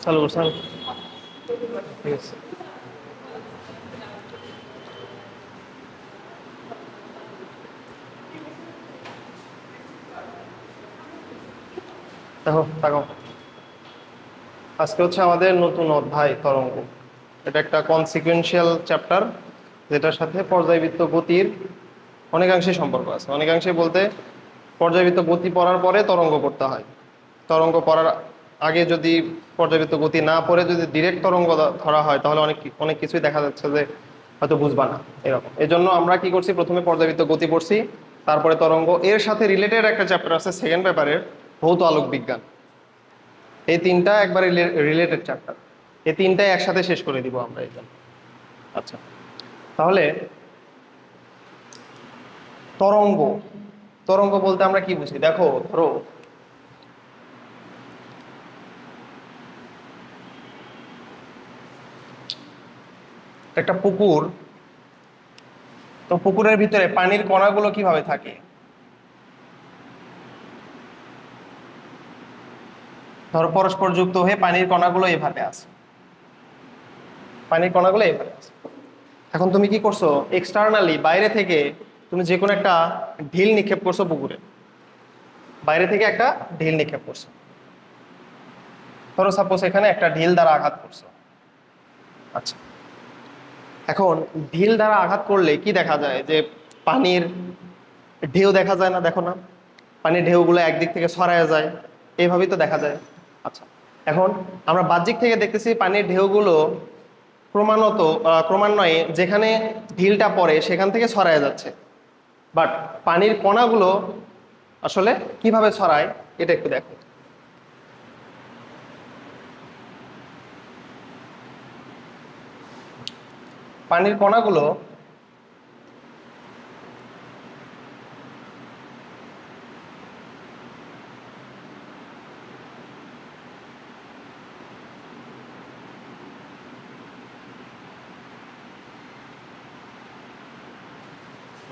চালু করছেন? ঠিক আছে। দেখো তাকাও, আজকে হচ্ছে আমাদের নতুন অধ্যায় তরঙ্গ। এটা একটা কনসিকুয়েন্সিয়াল চ্যাপ্টার, যেটার সাথে পর্যায়বৃত্ত গতির অনেকাংশে সম্পর্ক আছে। অনেকাংশে বলতে পর্যায়বৃত্ত গতি পড়ার পরে তরঙ্গ পড়তে হয়। তরঙ্গ পড়ার আগে যদি পর্যায়বৃত্ত গতি না পড়ে যদি ডিরেক্ট তরঙ্গ ধরা হয়, তাহলে অনেক অনেক কিছুই দেখা যাচ্ছে যে হয়তো বুঝবা না এরকম। এই জন্য আমরা কি করছি, প্রথমে পর্যায়বৃত্ত গতি পড়ছি, তারপরে তরঙ্গ। এর সাথে রিলেটেড একটা চ্যাপ্টার আছে সেকেন্ড পেপারের, ভৌত আলোক বিজ্ঞান। এই তিনটা একবারে রিলেটেড চ্যাপ্টার, এই তিনটাই একসাথে শেষ করে দিব আমরা এই জন্য। আচ্ছা, তাহলে তরঙ্গ, তরঙ্গ বলতে আমরা কি বুঝি? দেখো ধরো একটা পুকুর, তো পুকুরের ভিতরে পানির কণাগুলো কিভাবে থাকে? ধরো পরস্পর যুক্ত হয়ে পানির কণাগুলো এইভাবে আছে, পানির কণাগুলো এইভাবে আছে। এখন তুমি কি করছো, এক্সটার্নালি বাইরে থেকে তুমি যে কোনো একটা ঢিল নিক্ষেপ করছো পুকুরে, বাইরে থেকে একটা ঢিল নিক্ষেপ করছো। ধরো সাপোজ এখানে একটা ঢিল দ্বারা আঘাত করছো। আচ্ছা, এখন ঢিল দ্বারা আঘাত করলে কি দেখা যায়, যে পানির ঢেউ দেখা যায় না? দেখো না, পানির ঢেউগুলো একদিক থেকে ছড়ায় যায়, এইভাবেই তো দেখা যায়। আচ্ছা, এখন আমরা বাহ্যিক থেকে দেখতেছি পানির ঢেউগুলো ক্রমান্বয়ে যেখানে ঢিলটা পড়ে সেখান থেকে ছড়ায় যাচ্ছে, বাট পানির কণাগুলো আসলে কিভাবে ছড়ায় এটা একটু দেখো। পানির কণাগুলো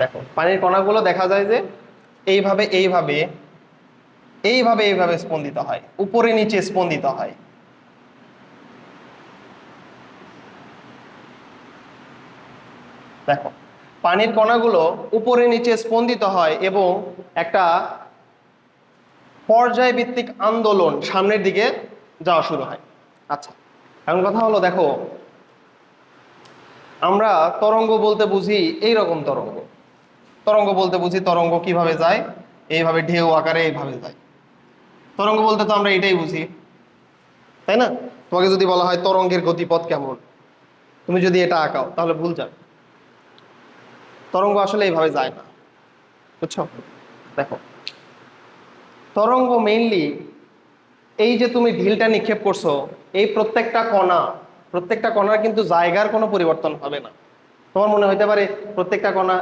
দেখো, পানির কণাগুলো দেখা যায় যে এইভাবে এইভাবে এইভাবে এইভাবে স্পন্দিত হয়, উপরে নিচে স্পন্দিত হয়। দেখো, পানির কণাগুলো উপরে নিচে স্পন্দিত হয় এবং একটা পর্যায়ভিত্তিক আন্দোলন সামনের দিকে যাওয়া শুরু হয়। আচ্ছা, এখন কথা হলো, দেখো আমরা তরঙ্গ বলতে বুঝি এইরকম তরঙ্গ, তরঙ্গ বলতে বুঝি তরঙ্গ কিভাবে যায়, এইভাবে ঢেউ আকারে এইভাবে যায়। তরঙ্গ বলতে তো আমরা এটাই বুঝি, তাই না? তোমাকে যদি বলা হয় তরঙ্গের গতিপথ কেমন, তুমি যদি এটা আঁকাও তাহলে ভুল যাবে। তরঙ্গ আসলে এইভাবে যায় না, বুঝছো? দেখো, তরঙ্গ মেইনলি এই যে তুমি ঢিলটা নিক্ষেপ করছো, এই প্রত্যেকটা কণার কিন্তু জায়গার কোনো পরিবর্তন হবে না। তোমার মনে হইতে পারে প্রত্যেকটা কণা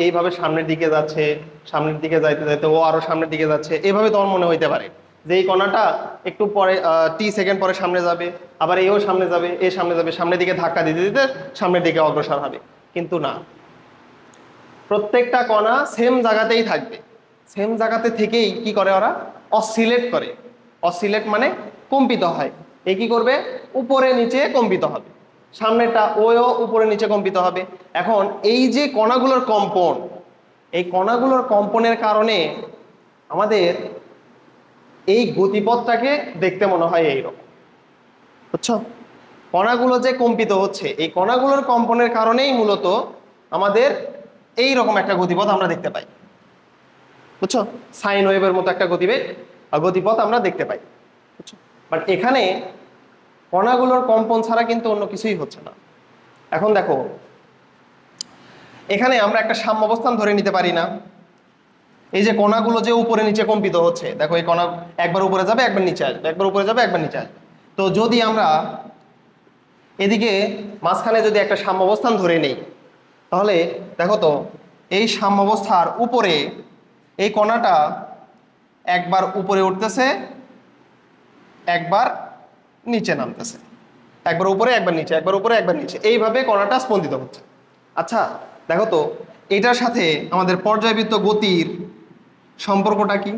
এইভাবে সামনের দিকে যাচ্ছে, সামনের দিকে যাইতে যাইতে ও আরো সামনের দিকে যাচ্ছে, এইভাবে তোমার মনে হইতে পারে যে এই কণাটা একটু পরে টি সেকেন্ড পরে সামনে যাবে, আবার এও সামনে যাবে, এ সামনে যাবে, সামনের দিকে ধাক্কা দিতে দিতে সামনের দিকে অগ্রসর হবে। কিন্তু না, প্রত্যেকটা কণা সেম জায়গাতেই থাকবে, সেম জায়গাতে থেকেই কি করে ওরা, অসিলেট করে। অসিলেট মানে কম্পিত হয়। এ কি করবে, উপরে নিচে কম্পিত হবে, সামনেটা ওও উপরে নিচে কম্পিত হবে। এখন এই যে কণাগুলোর কম্পন, এই কণাগুলোর কম্পনের কারণে আমাদের এই গতিপথটাকে দেখতে মনে হয় এইরকম, বুঝছো? কণাগুলো যে কম্পিত হচ্ছে, এই কণাগুলোর কম্পনের কারণেই মূলত আমাদের এই রকম একটা গতিপথ আমরা দেখতে পাই, বুঝছো? সাইন ওয়েভের মতো একটা গতিপথ আমরা দেখতে পাই, বুঝছো? বাট এখানে কণাগুলোর কম্পন ছাড়া কিন্তু অন্য কিছুই হচ্ছে না। এখন দেখো, এখানে আমরা একটা সাম্যাবস্থান ধরে নিতে পারি না? এই যে কণাগুলো যে উপরে নিচে কম্পিত হচ্ছে, দেখো এই কণা একবার উপরে যাবে একবার নিচে আসবে, একবার উপরে যাবে একবার নিচে আসবে। তো যদি আমরা এদিকে মাঝখানে যদি একটা সাম্যাবস্থান ধরে নেই, তাহলে দেখো তো এই সাম্যাবস্থার উপরে এই কণাটা একবার উপরে উঠতেছে, একবার নিচে নামতেছে, একবার উপরে একবার নিচে, একবার উপরে একবার নিচে, এইভাবে কণাটা স্পন্দিত হচ্ছে। আচ্ছা, দেখো তো এটার সাথে আমাদের পর্যায়বৃত্ত গতির সম্পর্কটা কি?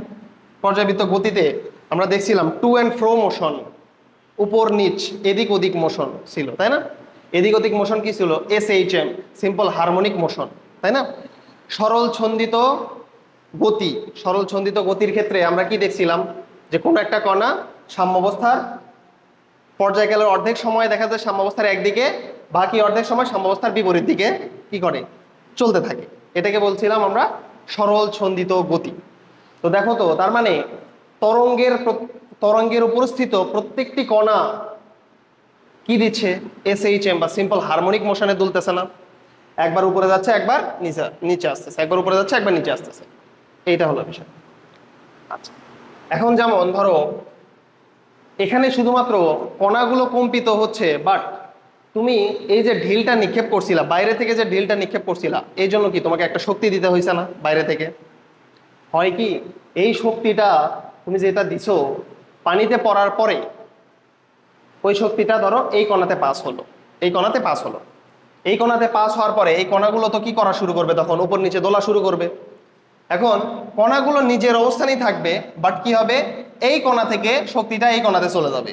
পর্যায়বৃত্ত গতিতে আমরা দেখছিলাম টু অ্যান্ড ফ্রো মোশন, উপর নিচ এদিক ওদিক মোশন ছিল, তাই না? এদিক ওদিক মোশন কি ছিল? SHM, সিম্পল হারমোনিক মোশন, তাই না? সরল ছন্দিত গতি, সরল ছন্দিত গতির ক্ষেত্রে আমরা কি দেখছিলাম? যে কোনো একটা কণা সাম্যাবস্থার পর্যায়কালের অর্ধেক সময় দেখা যায় সাম্যাবস্থার একদিকে, বাকি অর্ধেক সময় সাম্যাবস্থার বিপরীত দিকে কি করে? চলতে থাকে। এটাকে বলছিলাম আমরা সরল ছন্দিত গতি। তো দেখো তো, তার মানে তরঙ্গের উপস্থিত প্রত্যেকটি কণা কি দিচ্ছে? SHM বা সিম্পল হারমোনিক মোশনে দুলতেছে না? একবার উপরে যাচ্ছে, একবার নিচে নিচে আসতেছে, একবার উপরে যাচ্ছে, একবার নিচে আসতেছে। এইটা হলো বিষয়। আচ্ছা, এখন যেমন ধরো এখানে শুধুমাত্র কণাগুলো কম্পিত হচ্ছে, বাট তুমি এই যে ঢিলটা নিক্ষেপ করছিলা, বাইরে থেকে যে ঢিলটা নিক্ষেপ করছিলা, এই জন্য কি তোমাকে একটা শক্তি দিতে হয়েছে না বাইরে থেকে? হয় কি, এই শক্তিটা তুমি যেটা দিছো পানিতে পড়ার পরে, ওই শক্তিটা ধরো এই কণাতে পাস হলো, এই কণাতে পাস হলো, এই কণাতে পাস হওয়ার পরে এই কণাগুলো তো কি করা শুরু করবে? তখন উপর নিচে দোলা শুরু করবে। এখন কণাগুলো নিজের অবস্থানেই থাকবে, বাট কি হবে? এই কণা থেকে শক্তিটা এই কণাতে চলে যাবে,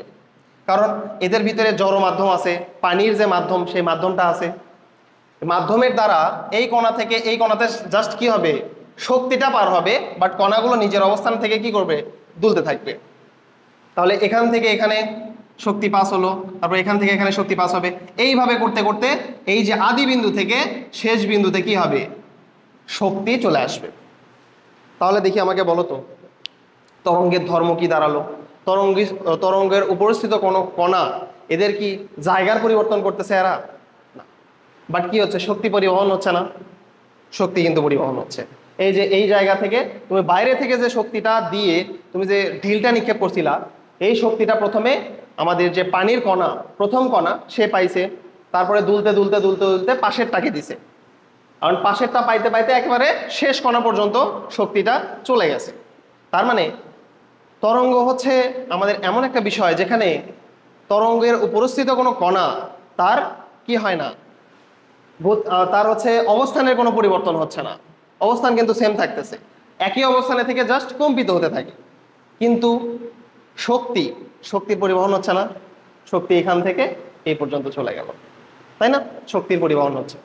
কারণ এদের ভিতরে জড় মাধ্যম আছে, পানির যে মাধ্যম সেই মাধ্যমটা আছে। মাধ্যমের দ্বারা এই কণা থেকে এই কণাতে জাস্ট কি হবে? শক্তিটা পার হবে, বাট কণাগুলো নিজের অবস্থান থেকে কি করবে? দুলতে থাকবে। তাহলে এখান থেকে এখানে শক্তি পাস হলো, তারপর এখান থেকে এখানে শক্তি পাস হবে, এইভাবে করতে করতে এই যে আদি বিন্দু থেকে শেষ বিন্দুতে কি হবে? শক্তি চলে আসবে। তাহলে দেখি আমাকে বলো তো, তরঙ্গের ধর্ম কি দাঁড়ালো? তরঙ্গের উপস্থিত কোনো কণা এদের কি জায়গার পরিবর্তন করতেছে এরা? না। বাট কি হচ্ছে? শক্তি পরিবহন হচ্ছে না? শক্তি কিন্তু পরিবহন হচ্ছে। এই যে এই জায়গা থেকে তুমি বাইরে থেকে যে শক্তিটা দিয়ে তুমি যে ঢিলটা নিক্ষেপ করছিলা, এই শক্তিটা প্রথমে আমাদের যে পানির কণা, প্রথম কণা সে পাইছে, তারপরে দুলতে দুলতে দুলতে দুলতে পাশেরটাকে দিছে, কারণ পাশেরটা পাইতে পাইতে একেবারে শেষ কণা পর্যন্ত শক্তিটা চলে গেছে। তার মানে তরঙ্গ হচ্ছে আমাদের এমন একটা বিষয় যেখানে তরঙ্গের উপস্থিত কোনো কণা তার কি হয় না, তার হচ্ছে অবস্থানের কোনো পরিবর্তন হচ্ছে না, অবস্থান কিন্তু সেম থাকতেছে, একই অবস্থানে থেকে জাস্ট কম্পিত হতে থাকে। কিন্তু শক্তির পরিবহন হচ্ছে না, শক্তি এখান থেকে এই পর্যন্ত চলে গেল, তাই না? শক্তির পরিবহন হচ্ছে।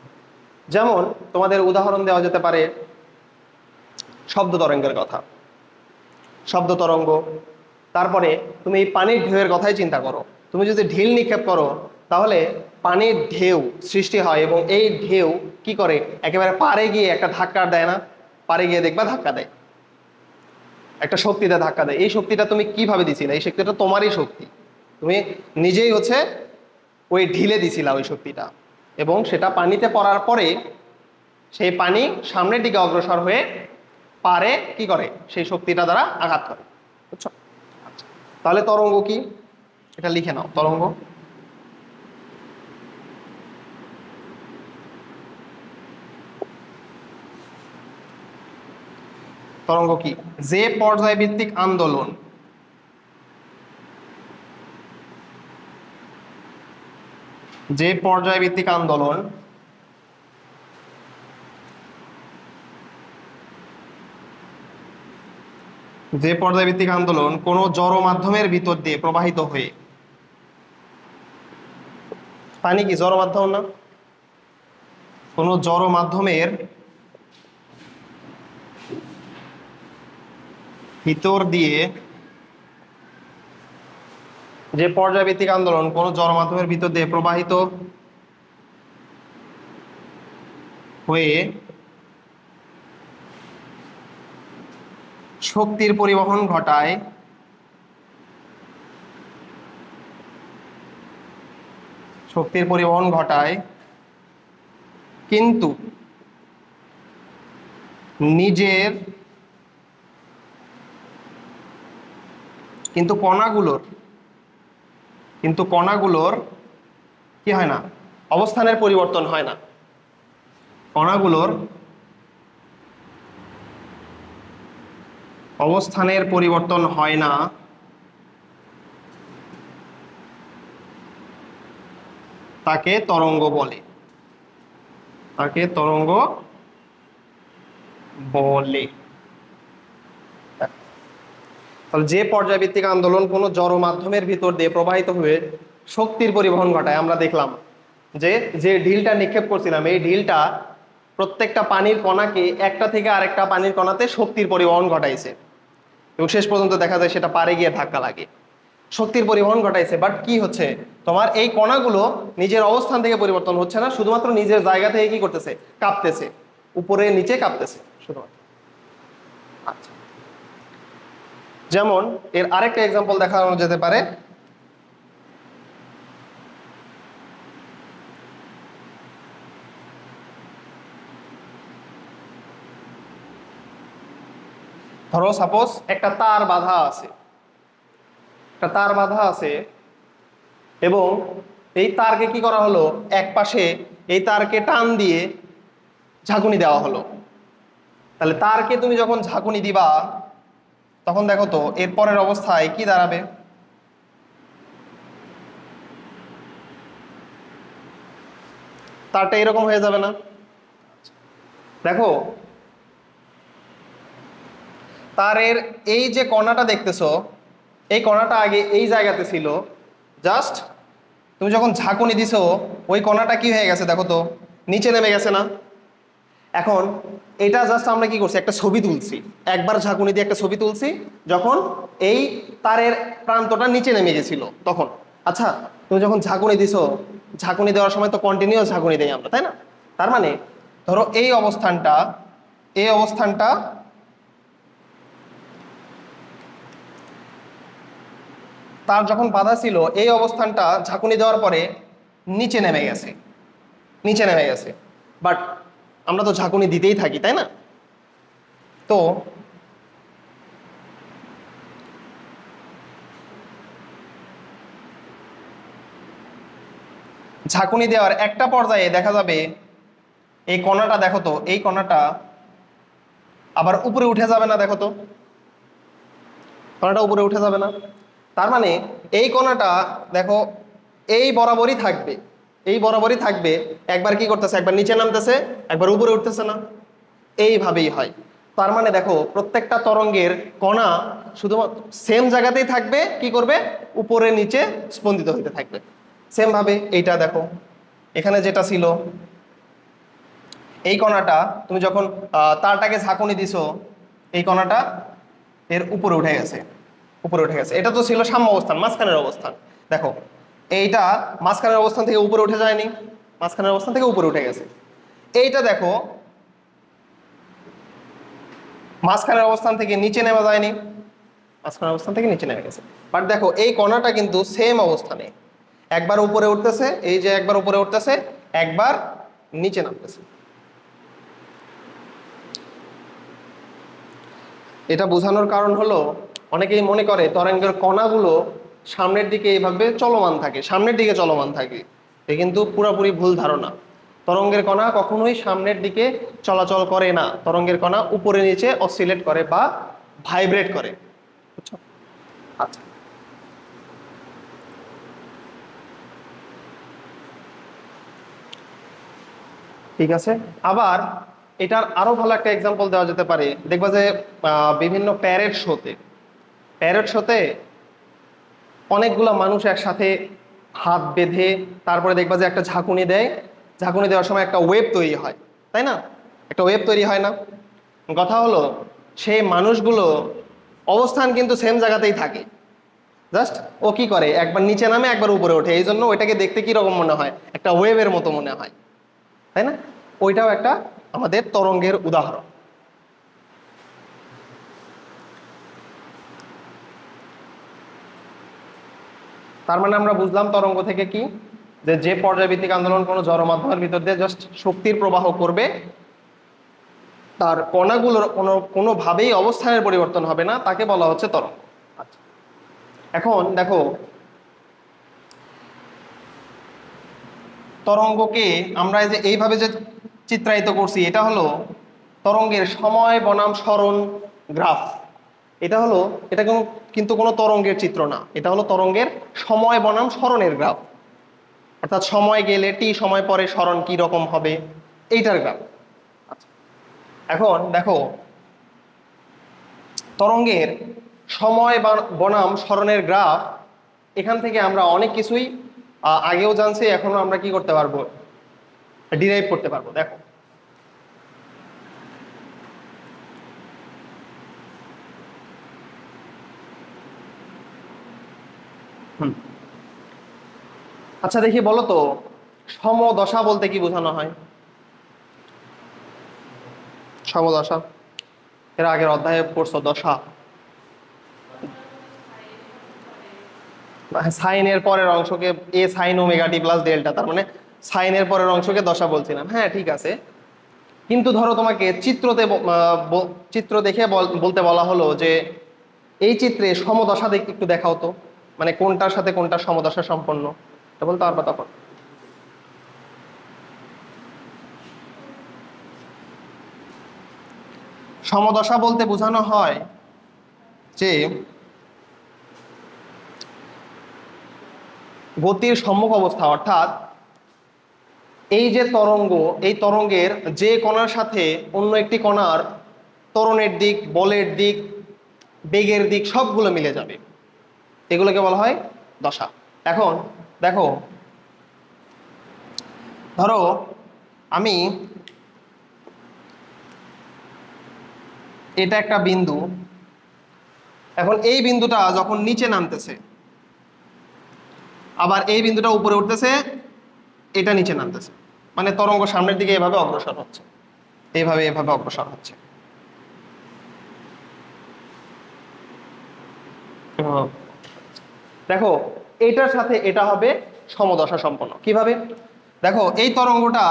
যেমন তোমাদের উদাহরণ দেওয়া যেতে পারে শব্দ তরঙ্গের কথা, শব্দ তরঙ্গ। তারপরে তুমি পানির ঢেউয়ের কথাই চিন্তা করো, তুমি যদি ঢিল নিক্ষেপ করো তাহলে পানির ঢেউ সৃষ্টি হয়, এবং এই ঢেউ কি করে? একেবারে পাড়ে গিয়ে একটা ধাক্কা দেয় না? পাড়ে গিয়ে দেখবা ধাক্কা দেয়, একটা শক্তিতে ধাক্কা দেয়। এই শক্তিটা তুমি কিভাবে দিছিলে? এই শক্তিটা তোমারই শক্তি, তুমি নিজেই হচ্ছে ওই ঢিলে দিছিলা ওই শক্তিটা, এবং সেটা পানিতে পড়ার পরে সেই পানি সামনের দিকে অগ্রসর হয়ে পারে কি করে? সেই শক্তিটা দ্বারা আঘাত করে, বুঝছো? আচ্ছা, তাহলে তরঙ্গ কি? এটা লিখে নাও, তরঙ্গ তরঙ্গ কি? যে পর্যায়ভিত্তিক আন্দোলন, যে পর্যায়ভিত্তিক আন্দোলন যে পর্যায়ভিত্তিক আন্দোলন কোনো জড় মাধ্যমের ভিতর দিয়ে প্রবাহিত হয়ে, পানি কি জড় মাধ্যম না? কোনো জড় মাধ্যমের ভিতর দিয়ে, যে পর্যায়ভিত্তিক আন্দোলন কোনো জড় মাধ্যমের ভিতর দিয়ে প্রবাহিত হয়ে শক্তির পরিবহন ঘটায়, শক্তির পরিবহন ঘটায়, কিন্তু নিজের কণাগুলোর কি হয় না? অবস্থানের পরিবর্তন হয় না। কণাগুলোর অবস্থানের পরিবর্তন হয় না, তাকে তরঙ্গ বলে, তাকে তরঙ্গ বলে। তাহলে যে পর্যায়ভিত্তিক আন্দোলন কোনো জড় মাধ্যমের ভিতর দিয়ে প্রবাহিত হয়ে শক্তির পরিবহন ঘটায়, আমরা দেখলাম যে যে ঢিলটা নিক্ষেপ করছিলাম এই ঢিলটা প্রত্যেকটা পানির কণাকে একটা থেকে আরেকটা পানির কণাতে শক্তির পরিবহন ঘটাইছে এবং শেষ পর্যন্ত দেখা যায় সেটা পারে গিয়ে ধাক্কা লাগে, শক্তির পরিবহন ঘটাইছে। বাট কি হচ্ছে, তোমার এই কণাগুলো নিজের অবস্থান থেকে পরিবর্তন হচ্ছে না, শুধুমাত্র নিজের জায়গা থেকে কি করতেছে, কাঁপতেছে, উপরে নিচে কাঁপতেছে শুধুমাত্র। আচ্ছা, যেমন এর আরেকটা এক্সাম্পল দেখানো যেতে পারে। ধরো সাপোজ একটা তার বাঁধা আছে, একটা তার বাঁধা আছে এবং এই তারকে কি করা হলো, এক পাশে এই তারকে টান দিয়ে ঝাঁকুনি দেওয়া হলো। তাহলে তারকে তুমি যখন ঝাঁকুনি দিবা তখন দেখো তো এর পরের অবস্থায় কি দাঁড়াবে, তারটা এরকম হয়ে যাবে না? দেখো তারের এই যে কণাটা দেখতেছো, এই কণাটা আগে এই জায়গাতে ছিল, জাস্ট তুমি যখন ঝাঁকুনি দিছো ওই কণাটা কি হয়ে গেছে দেখো তো, নিচে নেমে গেছে না? এখন এটা জাস্ট আমরা কি করছি, একটা ছবি তুলছি, একবার ঝাঁকুনি দিয়ে একটা ছবি তুলছি যখন এই তারের প্রান্তটা নিচে নেমে গেছিল তখন। আচ্ছা, তুমি যখন ঝাঁকুনি দিছো, ঝাঁকুনি দেওয়ার সময় তো কন্টিনিউয়াস ঝাঁকুনি দেই আমরা, তাই না? তার মানে ধরো এই অবস্থানটা, এই অবস্থানটা তার যখন বাধা ছিল এই অবস্থানটা ঝাঁকুনি দেওয়ার পরে নিচে নেমে গেছে, নিচে নেমে গেছে। বাট আমরা তো ঝাঁকুনি দিতেই থাকি, তাই না? তো ঝাঁকুনি দেওয়ার একটা পর্যায়ে দেখা যাবে এই কণাটা, দেখো তো এই কণাটা আবার উপরে উঠে যাবে না? দেখো তো কণাটা উপরে উঠে যাবে না? তার মানে এই কণাটা দেখো এই বরাবরই থাকবে, এই বরাবরই থাকবে, একবার কি করতেছে, একবার নিচে নামতেছে, একবার উপরে উঠতেছে না? এইভাবেই হয়। তার মানে দেখো প্রত্যেকটা তরঙ্গের কণা শুধুমাত্র সেম জায়গাতেই থাকবে, কি করবে, উপরে নিচে স্পন্দিত হইতে থাকবে। সেম ভাবে এইটা দেখো, এখানে যেটা ছিল এই কণাটা তুমি যখন তারটাকে ঝাঁকুনি দিছো এই কণাটা এর উপরে উঠে গেছে, উপরে উঠে গেছে। এটা তো ছিল সাম্য অবস্থান, মাঝখানের অবস্থান। দেখো এইটা মাঝখানের অবস্থান থেকে উপরে উঠে যায়নি, মাঝখানের অবস্থান থেকে উপরে উঠে গেছে। এইটা দেখো মাঝখানের অবস্থান থেকে নিচে নেমে যায়নি, মাঝখানের অবস্থান থেকে নিচে নেমে গেছে। বাট দেখো এই কণাটা কিন্তু সেম অবস্থানে, একবার উপরে উঠতেছে, এই যে একবার উপরে উঠতেছে, একবার নিচে নামতেছে। এটা বোঝানোর কারণ হলো অনেকেই মনে করে তরঙ্গের কণাগুলো সামনের দিকে এইভাবে চলমান থাকে, সামনের দিকে চলমান থাকে। এ কিন্তু পুরোপুরি ভুল ধারণা। তরঙ্গের কণা কখনোই সামনের দিকে চলাচল করে না, তরঙ্গের কণা উপরে নিচে অসিলেট করে বা ভাইব্রেট করে, বুঝছো? আচ্ছা, ঠিক আছে। আবার এটার আরো ভালো একটা এক্সাম্পল দেওয়া যেতে পারে। দেখবা যে বিভিন্ন প্যারেড শোতে, প্যারেড শোতে অনেকগুলো মানুষ একসাথে হাত বেঁধে তারপরে দেখবা যে একটা ঝাঁকুনি দেয়, ঝাঁকুনি দেওয়ার সময় একটা ওয়েভ তৈরি হয়, তাই না? একটা ওয়েভ তৈরি হয় না? কথা হলো সেই মানুষগুলো অবস্থান কিন্তু সেম জায়গাতেই থাকে, জাস্ট ও কি করে একবার নিচে নামে একবার উপরে ওঠে, এই জন্য ওইটাকে দেখতে কি রকম মনে হয়, একটা ওয়েভের মতো মনে হয়, তাই না? ওইটাও একটা আমাদের তরঙ্গের উদাহরণ। তার মানে আমরা বুঝলাম তরঙ্গ থেকে কি, যে যে পর্যায়ভিত্তিক আন্দোলন কোনো জড় মাধ্যমের ভিতর দিয়ে জাস্ট শক্তির প্রবাহ করবে, তার কণাগুলোর কোনোভাবেই অবস্থানের পরিবর্তন হবে না, তাকে বলা হচ্ছে তরঙ্গ। আচ্ছা, এখন দেখো তরঙ্গকে আমরা এই যে এইভাবে যে চিত্রায়িত করছি, এটা হলো তরঙ্গের সময় বনাম সরণ গ্রাফ। এটা হলো, এটা কিন্তু কোনো তরঙ্গের চিত্র না, এটা হলো তরঙ্গের সময় বনাম সরণের গ্রাফ। অর্থাৎ সময় গেলে টি সময় পরে সরণ কি রকম হবে, এইটার গ্রাফ। আচ্ছা, এখন দেখো তরঙ্গের সময় বনাম সরণের গ্রাফ, এখান থেকে আমরা অনেক কিছুই আগেও জানছি, এখনো আমরা কি করতে পারবো, ডিরাইভ করতে পারবো। দেখো আচ্ছা দেখি বলো তো, সমদশা বলতে কি বোঝানো হয়? সমদশা এর আগের অধ্যায়ে পড়ছো, দশা সাইনের পরের অংশকে এ sine omega t plus delta, তার মানে সাইনের পরের অংশকে দশা বলছিলাম। হ্যাঁ ঠিক আছে, কিন্তু ধরো তোমাকে চিত্র দেখে বলতে বলা হলো যে এই চিত্রে সমদশা একটু দেখাও তো, মানে কোনটার সাথে কোনটা সমদশা সম্পন্ন, এটা বলতে পারবা তখন? সমদশা বলতে বোঝানো হয় যে গতির সম্মুখ অবস্থা, অর্থাৎ এই যে তরঙ্গ, এই তরঙ্গের যে কণার সাথে অন্য একটি কণার ত্বরণের দিক, বলের দিক, বেগের দিক সবগুলো মিলে যাবে, এগুলোকে বলা হয় দশা। এখন দেখো, ধরো আমি এটা একটা বিন্দু, এখন এই বিন্দুটা যখন নিচে নামতেছে, আবার এই বিন্দুটা উপরে উঠতেছে, এটা নিচে নামতেছে, মানে তরঙ্গ সামনের দিকে এভাবে অগ্রসর হচ্ছে, এইভাবে এভাবে অগ্রসর হচ্ছে। দেখো এটার সাথে এটা হবে সমদশা সম্পন্ন। কিভাবে? দেখো এই তরঙ্গটা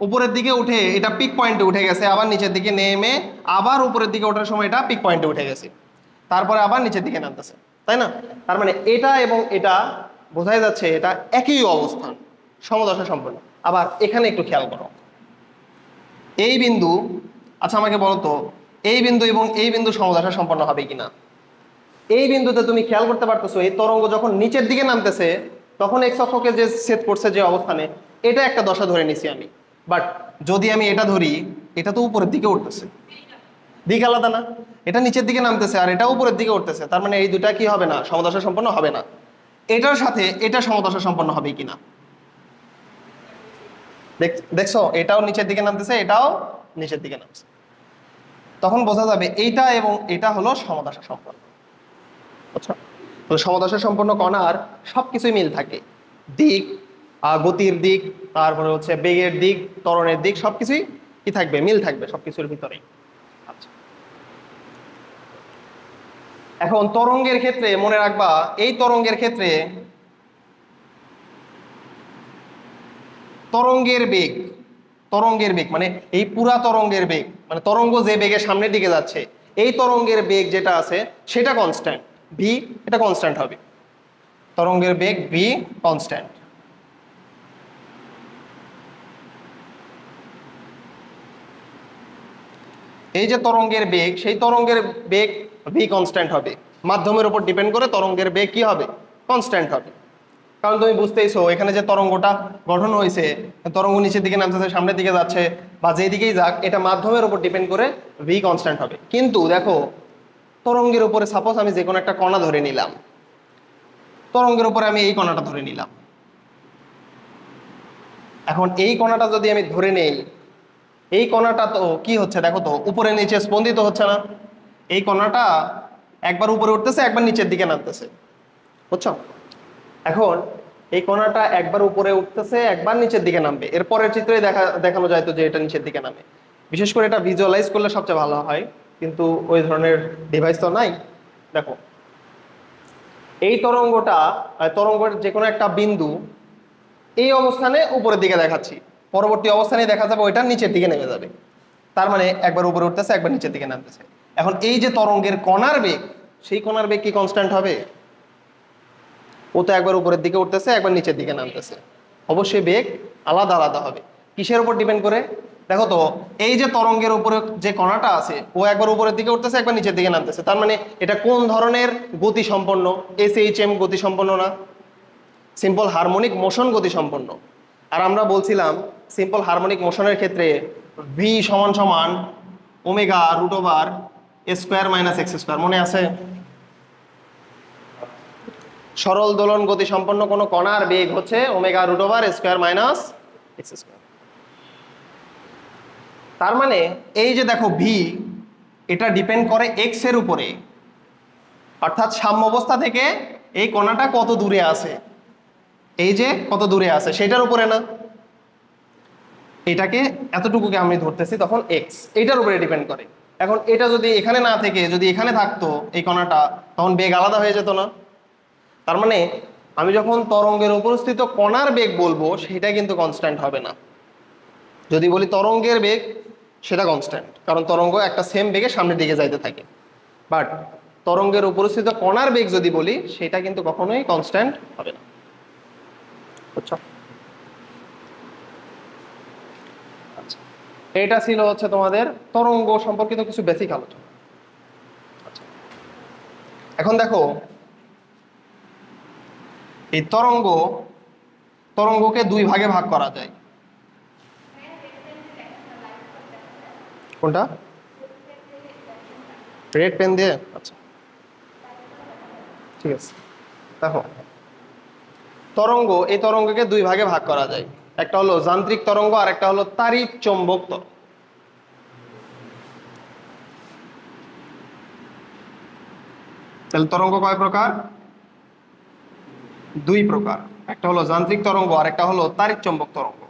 উপরের দিকে উঠে এটা পিক পয়েন্টে উঠে গেছে, আবার নিচের দিকে নেমে আবার উপরের দিকে ওঠার সময় এটা পিক পয়েন্টে উঠে গেছে, তারপরে আবার নিচের দিকে নামতেছে, তাই না? তার মানে এটা এবং এটা বোঝাই যাচ্ছে এটা একই অবস্থান, সমদশা সম্পন্ন। আবার এখানে একটু খেয়াল করো, এই বিন্দু, আচ্ছা আমাকে বলো তো, এই বিন্দু এবং এই বিন্দু সমদশা সম্পন্ন হবে কিনা? এই বিন্দুতে তুমি খেয়াল করতে পারতেছো এই তরঙ্গ যখন নিচের দিকে নামতেছে তখন এক্স অক্ষকে যে সেট করছে যে অবস্থানে, এটা একটা দশা ধরে নিছি আমি। বাট যদি আমি এটা ধরি, এটা তো উপরের দিকে উঠতেছে, দিক আলাদা না? এটা নিচের দিকে নামতেছে আর এটা উপরের দিকে উঠতেছে, তার মানে এই দুটা কি হবে না, সমদশা সম্পন্ন হবে না। এটার সাথে এটা সমদশা সম্পন্ন হবে কিনা দেখছো, এটাও নিচের দিকে নামতেছে, এটাও নিচের দিকে নামছে, তখন বোঝা যাবে এইটা এবং এটা হলো সমদশা সম্পন্ন। আচ্ছা, তো সমদশা সম্পন্ন কণার সবকিছুই মিল থাকে, দিক, গতির দিক, তারপরে হচ্ছে বেগের দিক, ত্বরণের দিক, সবকিছুই কি থাকবে, মিল থাকবে সবকিছুর ভিতরেই। আচ্ছা, এখন তরঙ্গের ক্ষেত্রে মনে রাখবা, এই তরঙ্গের ক্ষেত্রে তরঙ্গের বেগ, তরঙ্গের বেগ মানে এই পুরা তরঙ্গের বেগ, মানে তরঙ্গ যে বেগে সামনের দিকে যাচ্ছে, এই তরঙ্গের বেগ যেটা আছে সেটা কনস্ট্যান্ট, ভি, এটা কনস্ট্যান্ট হবে, তরঙ্গের বেগ ভি কনস্ট্যান্ট। এই যে তরঙ্গের বেগ, সেই তরঙ্গের বেগ ভি কনস্ট্যান্ট হবে, মাধ্যমের উপর ডিপেন্ড করে তরঙ্গের বেগ কি হবে, কনস্ট্যান্ট হবে। কারণ তুমি বুঝতেইছো এখানে যে তরঙ্গটা গঠন হয়েছে, তরঙ্গ নিচের দিকে নামতেছে, সামনের দিকে যাচ্ছে, বা যেদিকেই যাক, এটা মাধ্যমের উপর ডিপেন্ড করে ভি কনস্ট্যান্ট হবে। কিন্তু দেখো তরঙ্গের উপরে সাপোজ আমি যে কোনো একটা কণা ধরে নিলাম, তরঙ্গের উপরে আমি এই কণাটা ধরে নিলাম, এখন এই কণাটা যদি আমি ধরে নেই, এই কণাটা তো কি হচ্ছে দেখো তো, উপরে নিচে স্পন্দিত হচ্ছে না, এই কণাটা একবার উপরে উঠতেছে একবার নিচের দিকে নামতেছে, বুঝছো? এখন এই কণাটা একবার উপরে উঠতেছে একবার নিচের দিকে নামবে, এরপরের চিত্রে দেখানো যায় তো যে এটা নিচের দিকে নামে। বিশেষ করে এটা ভিজুয়ালাইজ করলে সবচেয়ে ভালো হয়, কিন্তু ওই ধরনের ডিভাইস তো নাই। দেখো এই তরঙ্গটা, তরঙ্গের যে কোনো একটা বিন্দু এই অবস্থানে উপরের দিকে দেখাচ্ছি, পরবর্তী অবস্থানে দেখা যাবে ওইটা নিচের দিকে নেমে যাবে, তার মানে একবার উপরে উঠতেছে একবার নিচের দিকে নামতেছে। এখন এই যে তরঙ্গের কণার বেগ, সেই কণার বেগ কি কনস্ট্যান্ট হবে? ও তো একবার উপরের দিকে উঠতেছে একবার নিচের দিকে নামতেছে, অবশ্যই বেগ আলাদা আলাদা হবে। কিসের উপর ডিপেন্ড করে? দেখো তো এই যে তরঙ্গের উপরে যে কণাটা আছে, ও একবার উপরের দিকে উঠতেছে একবার নিচের দিকে নামতেছে, তার মানে এটা কোন ধরনের গতি সম্পন্ন? এসএইচএম গতি সম্পন্ন না, সিম্পল হারমোনিক মোশন গতি সম্পন্ন। আর আমরা বলছিলাম সিম্পল হারমোনিক মোশনের ক্ষেত্রে ভি = ω√/(² - x², মনে আছে? সরল দোলন গতি সম্পন্ন কোনো কণার বেগ হচ্ছে omega root over square minus X square. তার মানে এই যে দেখো ভি, এটা ডিপেন্ড করে এক্স এর উপরে, অর্থাৎ সাম্য অবস্থা থেকে এই কণাটা কত দূরে আছে, এই যে কত দূরে আছে সেটার উপরে না, এটাকে এতটুকুকে আমি ধরতেছি তখন এক্স, এটার উপরে ডিপেন্ড করে। এখন এটা যদি এখানে না থেকে যদি এখানে থাকতো এই কণাটা, তখন বেগ আলাদা হয়ে যেত না। তার মানে আমি যখন তরঙ্গের উপস্থিত কণার বেগ বলবো সেটা কিন্তু কনস্ট্যান্ট হবে না। যদি বলি তরঙ্গের বেগ সেটা কনস্ট্যান্ট, কারণ তরঙ্গ একটা সেম বেগে সামনের দিকে যাইতে থাকে। বাট তরঙ্গের উপস্থিত কণার বেগ যদি বলি সেটা কিন্তু কখনোই কনস্ট্যান্ট হবে না। বুঝছো? আচ্ছা, এটা ছিল হচ্ছে তোমাদের তরঙ্গ সম্পর্কিত কিছু বেসিক আলোচনা। আচ্ছা, এখন দেখো এই তরঙ্গকে দুই ভাগে ভাগ করা যায়। কোনটা? রেড পেন দিয়ে? আচ্ছা ঠিক আছে। দেখো এই তরঙ্গকে দুই ভাগে ভাগ করা যায়, একটা হলো যান্ত্রিক তরঙ্গ আর একটা হলো তাড়িৎ চৌম্বক তরঙ্গ। তাহলে তরঙ্গ কয় প্রকার? দুই প্রকার, একটা হলো যান্ত্রিক তরঙ্গ আর একটা হলো তাড়িৎ চৌম্বক তরঙ্গ।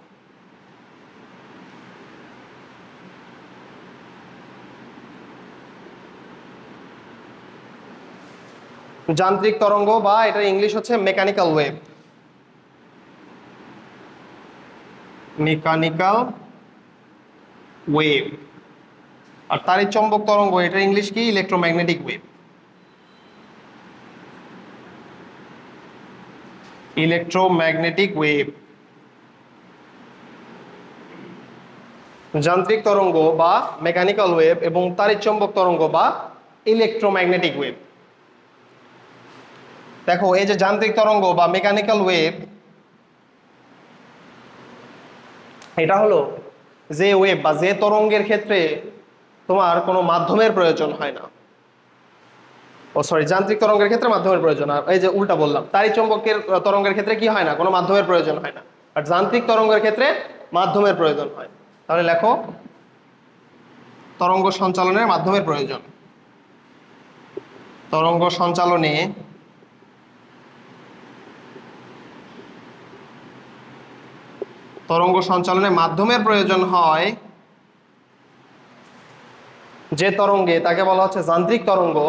যান্ত্রিক তরঙ্গ বা এটা ইংলিশ হচ্ছে মেকানিক্যাল ওয়েভ, মেকানিক্যাল ওয়েভ। আর তাড়িৎ চৌম্বক তরঙ্গ এটা ইংলিশ কি? Electromagnetic wave. Electromagnetic wave. যান্ত্রিক তরঙ্গ বা মেকানিক্যাল ওয়েভ এবং তাড়িৎ চৌম্বক তরঙ্গ বা ইলেকট্রোম্যাগনেটিক ওয়েভ। দেখো এই যে যান্ত্রিক তরঙ্গ বা মেকানিক্যাল ওয়েভ, এটা হলো যে ওয়েভ বা যে তরঙ্গের ক্ষেত্রে তোমার কোনো মাধ্যমের প্রয়োজন হয় না। যান্ত্রিক তরঙ্গের ক্ষেত্রে মাধ্যমের প্রয়োজন, আর এই যে উল্টা বললাম, তাড়িৎ চৌম্বকের তরঙ্গের ক্ষেত্রে কি হয় না? কোনো মাধ্যমের প্রয়োজন হয় না। আর যান্ত্রিক তরঙ্গের ক্ষেত্রে মাধ্যমের প্রয়োজন হয়। তাহলে লেখো তরঙ্গ সঞ্চালনের মাধ্যমের প্রয়োজন। তরঙ্গ সঞ্চালনে মাধ্যমের প্রয়োজন হয় যে তরঙ্গে, তাকে বলা হচ্ছে যান্ত্রিক তরঙ্গ।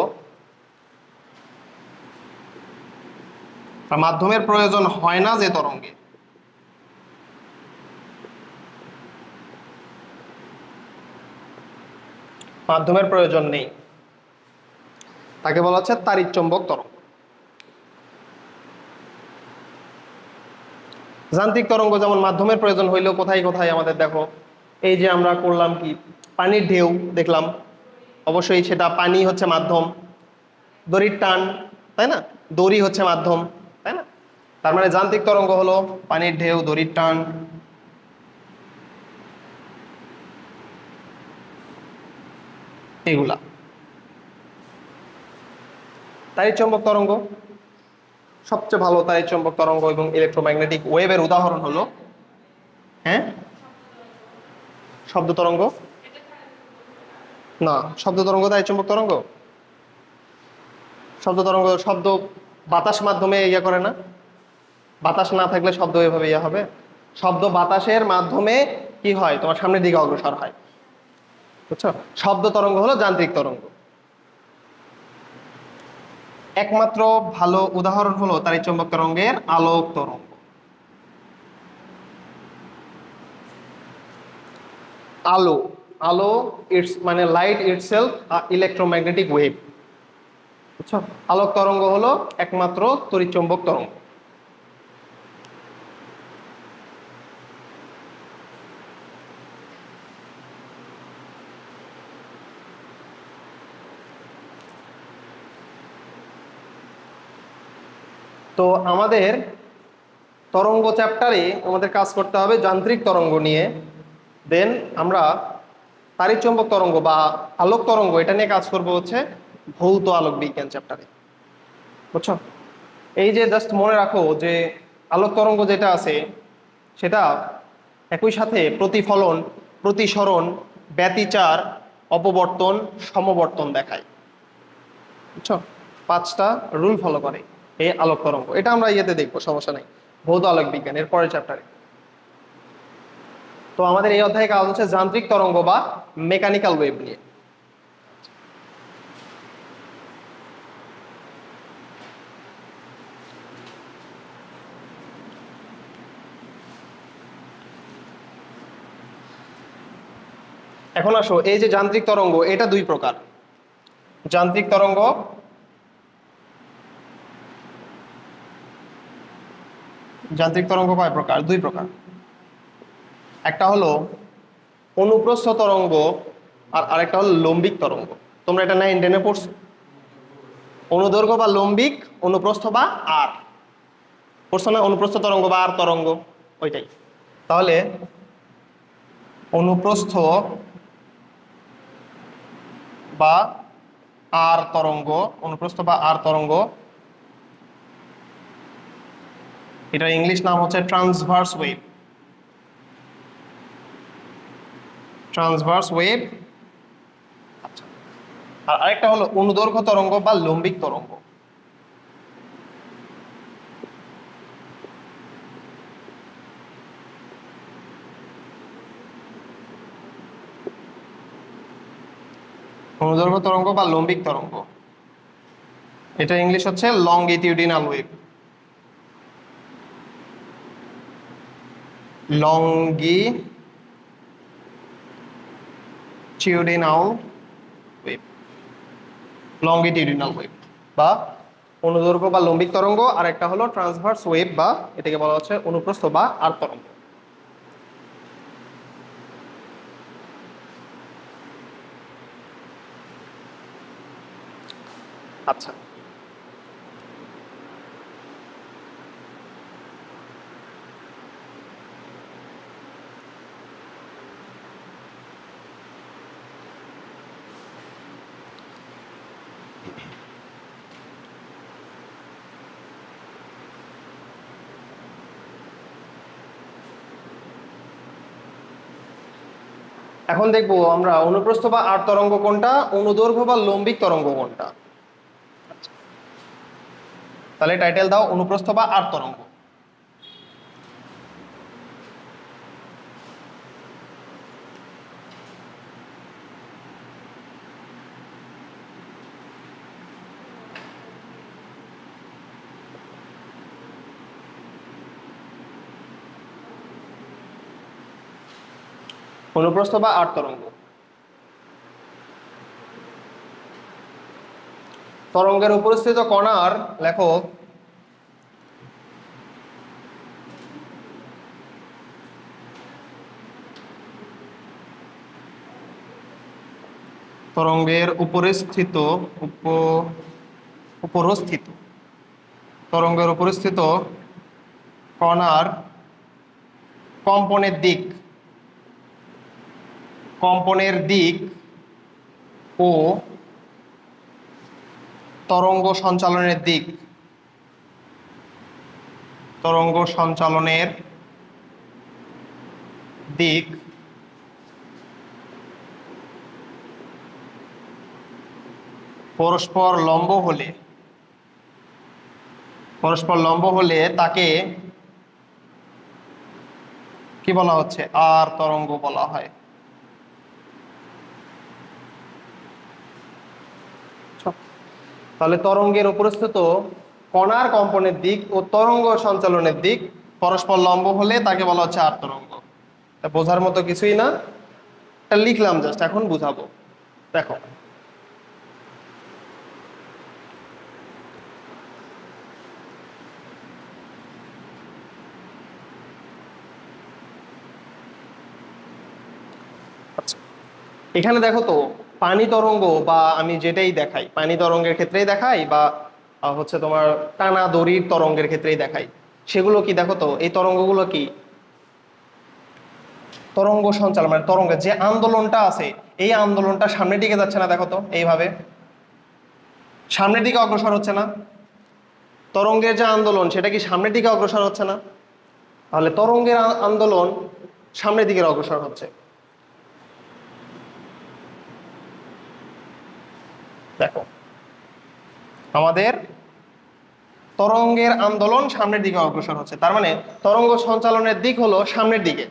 মাধ্যমের প্রয়োজন হয় না যে তরঙ্গে, মাধ্যমের প্রয়োজন নেই, তাকে বলা হচ্ছে তাড়িৎ চৌম্বক তরঙ্গ। যান্ত্রিক তরঙ্গ যেমন মাধ্যমের প্রয়োজন হইলেও কোথায় কোথায় আমাদের দেখো, এই যে আমরা করলাম কি পানির ঢেউ দেখলাম, অবশ্যই সেটা পানি হচ্ছে মাধ্যম, দড়ির টান, তাই না? দড়ি হচ্ছে মাধ্যম, তাই না? তার মানে যান্ত্রিক তরঙ্গ হলো পানির ঢেউ, দড়ির টান। এগুলা তাড়িৎ চৌম্বক তরঙ্গ সবচেয়ে ভালো। তাড়িৎ চৌম্বক তরঙ্গ এবং ইলেকট্রোম্যাগনেটিক ওয়েভের উদাহরণ হলো, হ্যাঁ, শব্দ তরঙ্গ না, শব্দ তরঙ্গ তাড়িৎ চৌম্বক তরঙ্গ। শব্দ বাতাস মাধ্যমে ইয়ে করে না, বাতাস না থাকলে শব্দ এভাবে ইয়ে হবে। শব্দ বাতাসের মাধ্যমে কি হয়? তোমার সামনের দিকে অগ্রসর হয়, বুঝছো? শব্দ তরঙ্গ হলো যান্ত্রিক তরঙ্গ। একমাত্র ভালো উদাহরণ হলো তাড়িৎ চৌম্বক তরঙ্গের আলোক তরঙ্গ। আলো ইটস মানে লাইট ইটসেলফ ইলেকট্রোম্যাগনেটিক ওয়েভ, বুঝছো? আলোক তরঙ্গ হলো একমাত্র তড়িৎ চৌম্বক তরঙ্গ। তো আমাদের তরঙ্গ চ্যাপ্টারে আমাদের কাজ করতে হবে যান্ত্রিক তরঙ্গ নিয়ে, দেন আমরা তাড়িৎ চৌম্বক তরঙ্গ বা আলোক তরঙ্গ এটা নিয়ে কাজ করব হচ্ছে ভৌত আলোক বিজ্ঞান চ্যাপ্টারে, বুঝছো? এই যে জাস্ট মনে রাখো যে আলোক তরঙ্গ যেটা আছে সেটা একই সাথে প্রতিফলন, প্রতিসরণ, ব্যতিচার, অপবর্তন, সমবর্তন দেখায়। বুঝছো? 5টা রুল ফলো করে এই আলোক তরঙ্গ। এটা আমরা ইয়েতে দেখবো, সমস্যা নেই, ভৌত আলোক বিজ্ঞান এর পরের চ্যাপ্টারে। তো আমাদের এই অধ্যায়ে কাজ হচ্ছে যান্ত্রিক তরঙ্গ বা মেকানিক্যাল ওয়েভ নিয়ে। এখন আসো, এই যে যান্ত্রিক তরঙ্গ এটা দুই প্রকার। যান্ত্রিক তরঙ্গ কয় প্রকার? দুই প্রকার। একটা হলো অনুপ্রস্থ তরঙ্গ আর আরেকটা হলো লম্বিক তরঙ্গ। তোমরা এটা 9-10 পড়ছো, অনুদৈর্ঘ্য বা লম্বিক, অনুপ্রস্থ বা আর। পড়ছো না? অনুপ্রস্থ তরঙ্গ বা আর তরঙ্গ, ওইটাই। তাহলে অনুপ্রস্থ বা আর তরঙ্গ, অনুপ্রস্থ বা আর তরঙ্গ, এটার ইংলিশ নাম হচ্ছে ট্রান্সভার্স ওয়েভ। Transverse wave. আচ্ছা, আর আরেকটা হলো অনুদৈর্ঘ্য তরঙ্গ বা লম্বিক তরঙ্গ। অনুদৈর্ঘ্য তরঙ্গ বা লম্বিক তরঙ্গ, এটা ইংলিশ হচ্ছে longitudinal wave. Longitudinal wave, longitudinal wave বা অনুদৈর্ঘ্য বা লম্বিক তরঙ্গ, আর একটা হলো ট্রান্সভার্স ওয়েভ বা এটাকে বলা হচ্ছে অনুপ্রস্থ বা আর তরঙ্গ। আচ্ছা, এখন দেখবো আমরা অনুপ্রস্থ বা আর তরঙ্গ কোনটা, অনুদৈর্ঘ্য বা লম্বিক তরঙ্গ কোনটা। তাহলে টাইটেল দাও, অনুপ্রস্থ বা আর তরঙ্গ। অনুপ্রস্থ বা আর তরঙ্গ, তরঙ্গের উপস্থিত কণার লেখো তরঙ্গের উপরিস্থিত তরঙ্গের উপরিস্থিত কণার কম্পনের দিক ও তরঙ্গ সঞ্চালনের দিক পরস্পর লম্ব হলে তাকে কি বলা হচ্ছে? আর তরঙ্গ বলা হয়। তাহলে তরঙ্গের উপস্থিত কণার কম্পনের দিক ও তরঙ্গ সঞ্চালনের দিক পরস্পর লম্ব হলে তাকে বলা হচ্ছে আর তরঙ্গ। বোঝার মতো কিছুই না, এটা লিখলাম জাস্ট, এখন বুঝাবো। দেখো, এখানে দেখো তো, পানি তরঙ্গ বা আমি যেটাই দেখাই, পানি তরঙ্গের ক্ষেত্রেই দেখাই বা হচ্ছে তোমার টানা দড়ির তরঙ্গের ক্ষেত্রেই দেখাই, সেগুলো কি দেখো তো, এই তরঙ্গগুলো কি তরঙ্গ সঞ্চালন, মানে তরঙ্গের যে আন্দোলনটা আছে এই আন্দোলনটা সামনের দিকে যাচ্ছে না, দেখো তো এইভাবে সামনের দিকে অগ্রসর হচ্ছে না। তরঙ্গের যে আন্দোলন সেটা কি সামনের দিকে অগ্রসর হচ্ছে না? তাহলে তরঙ্গের আন্দোলন সামনের দিকে অগ্রসর হচ্ছে। দেখো আমাদের তরঙ্গের আন্দোলন সামনের দিকে অগ্রসর হচ্ছে, তার মানে তরঙ্গ সঞ্চালনের দিক হলো সামনের দিকে।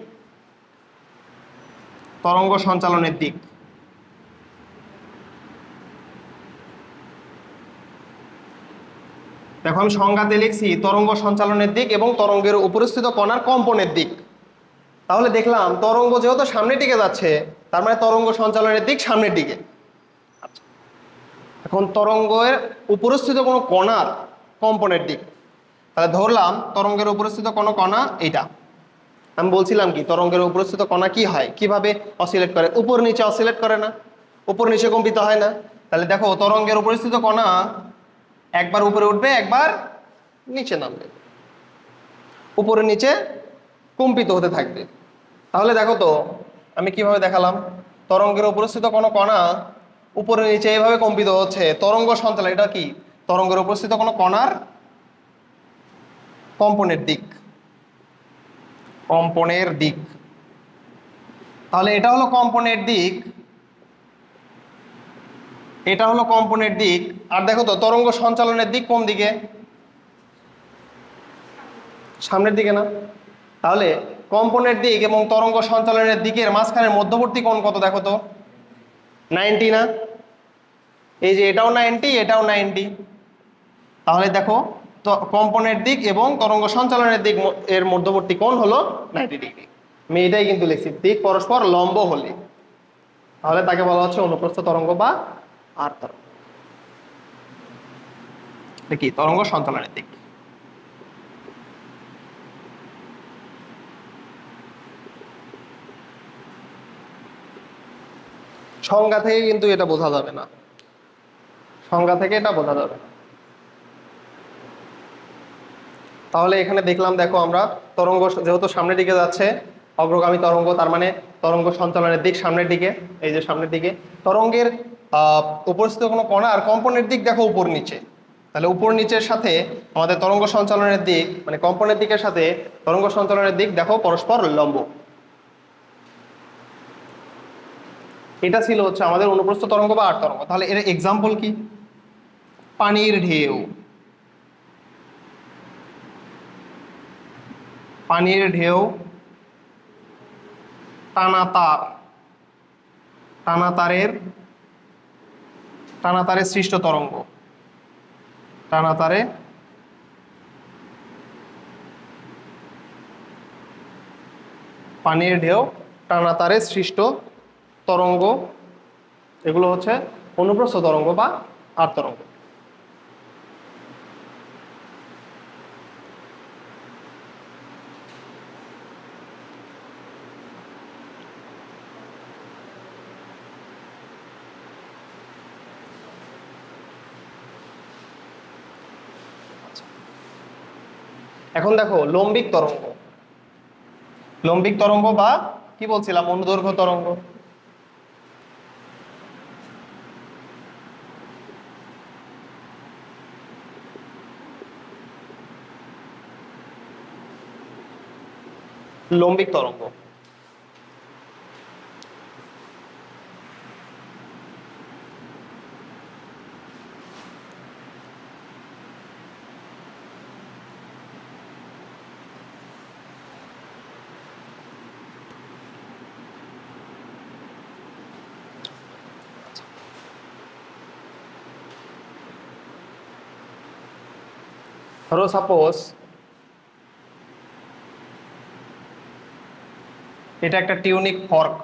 তরঙ্গ সঞ্চালনের দিক দেখো আমি সংজ্ঞাতে লিখছি তরঙ্গ সঞ্চালনের দিক এবং তরঙ্গের উপরিস্থিত কণার কম্পনের দিক। তাহলে দেখলাম তরঙ্গ যেহেতু সামনের দিকে যাচ্ছে তার মানে তরঙ্গ সঞ্চালনের দিক সামনের দিকে। এখন তরঙ্গের উপরিস্থিত কোনো কণার কম্পনের দিক, তাহলে ধরলাম তরঙ্গের উপরিস্থিত কোনো কণা এইটা। আমি বলছিলাম কি তরঙ্গের উপরিস্থিত কণা কি হয়, কিভাবে অসিলেট করে, উপর নিচে অসিলেট করে না, উপর নিচে কম্পিত হয় না। তাহলে দেখো তরঙ্গের উপরিস্থিত কণা একবার উপরে উঠবে একবার নিচে নামবে, উপরে নিচে কম্পিত হতে থাকবে। তাহলে দেখো তো আমি কিভাবে দেখালাম, তরঙ্গের উপরিস্থিত কোনো কণা উপরে নিচে এইভাবে কম্পিত হচ্ছে, তরঙ্গ সঞ্চালন। এটা কি তরঙ্গের উপস্থিত কোনো কণার কম্পনের দিক, কম্পনের দিক। তাহলে এটা হলো কম্পনের দিক, এটা হলো কম্পনের দিক। আর দেখো তো তরঙ্গ সঞ্চালনের দিক কোন দিকে? সামনের দিকে না? তাহলে কম্পনের দিক এবং তরঙ্গ সঞ্চালনের দিকের মাঝখানের মধ্যবর্তী কোণ কত দেখো তো? 90 না? এই যে এটাও 90, এটাও 90। তাহলে দেখো তো কম্পনের দিক এবং তরঙ্গ সঞ্চালনের দিক এর মধ্যবর্তী কোণ হলো 90 ডিগ্রি। আমি এটাই কিন্তু লিখছি, দিক পরস্পর লম্ব হলে তাহলে তাকে বলা হচ্ছে অনুপ্রস্থ তরঙ্গ বা আর তরঙ্গ। দেখি তরঙ্গ সঞ্চালনের দিক। সংজ্ঞা থেকে কিন্তু এটা বোঝা যাবে না, সংজ্ঞা থেকে এটা বোঝা যাবে না। তাহলে এখানে দেখলাম দেখো আমরা তরঙ্গ যেহেতু সামনের দিকে যাচ্ছে, অগ্রগামী তরঙ্গ, তার মানে তরঙ্গ সঞ্চালনের দিক সামনের দিকে, এই যে সামনের দিকে। তরঙ্গের উপস্থিত কোনো কণা আর কম্পনের দিক দেখো উপর নিচে, তাহলে উপর নিচের সাথে আমাদের তরঙ্গ সঞ্চালনের দিক মানে কম্পনের দিকের সাথে তরঙ্গ সঞ্চালনের দিক দেখো পরস্পর লম্ব। এটা ছিল হচ্ছে আমাদের অনুপ্রস্থ তরঙ্গ বা আর তরঙ্গ। তাহলে এর এক্সাম্পল কি? পানির ঢেউ, পানির ঢেউ, টানা তার, টানা তারের সৃষ্ট তরঙ্গ, টানা তারে পানির ঢেউ, টানা তারে সৃষ্ট তরঙ্গ, এগুলো হচ্ছে অনুপ্রস্থ তরঙ্গ বা আর তরঙ্গ। এখন দেখো লম্বিক তরঙ্গ, লম্বিক তরঙ্গ বা কি বলছিলাম অনুদৈর্ঘ্য তরঙ্গ। লম্বিক তরঙ্গ ধরো সাপোজ এটা একটা টিউনিক ফর্ক,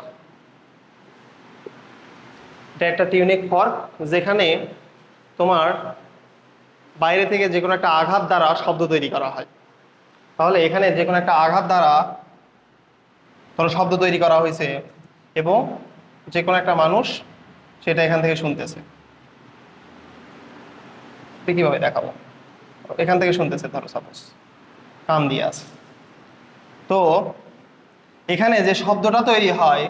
এটা একটা টিউনিক ফর্ক যেখানে তোমার বাইরে থেকে যে কোনো একটা আঘাত দ্বারা শব্দ তৈরি করা হয়। তাহলে এখানে যে কোনো একটা আঘাত দ্বারা ধরো শব্দ তৈরি করা হয়েছে এবং যে কোনো একটা মানুষ সেটা এখান থেকে শুনতেছে। কিভাবে দেখাবো? এখান থেকে শুনতেছে ধরো সাপোজ কান দিয়ে আছে, তো এখানে যে শব্দটা তৈরি হয়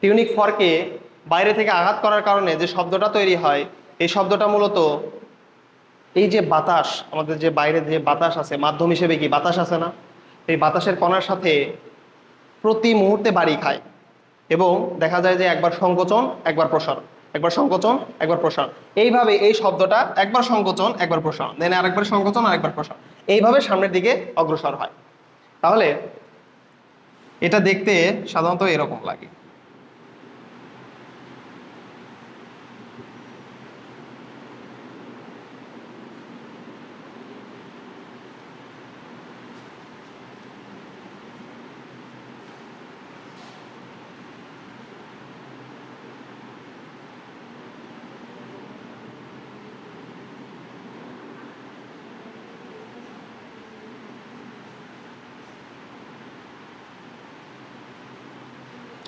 টিউনিক ফর্কে বাইরে থেকে আঘাত করার কারণে যে শব্দটা তৈরি হয় এই শব্দটা মূলত এই যে বাতাস, আমাদের যে বাইরে যে বাতাস আছে, মাধ্যম হিসেবে কি বাতাস আছে না, এই বাতাসের কণার সাথে প্রতি মুহূর্তে বাড়ি খায় এবং দেখা যায় যে একবার সংকোচন একবার প্রসারণ, একবার সংকোচন একবার প্রসারণ, এইভাবে এই শব্দটা একবার সংকোচন একবার প্রসারণ, দেন আরেকবার সংকোচন আরেকবার প্রসারণ, এইভাবে সামনের দিকে অগ্রসর হয়। তাহলে এটা দেখতে সাধারণত এরকম লাগে।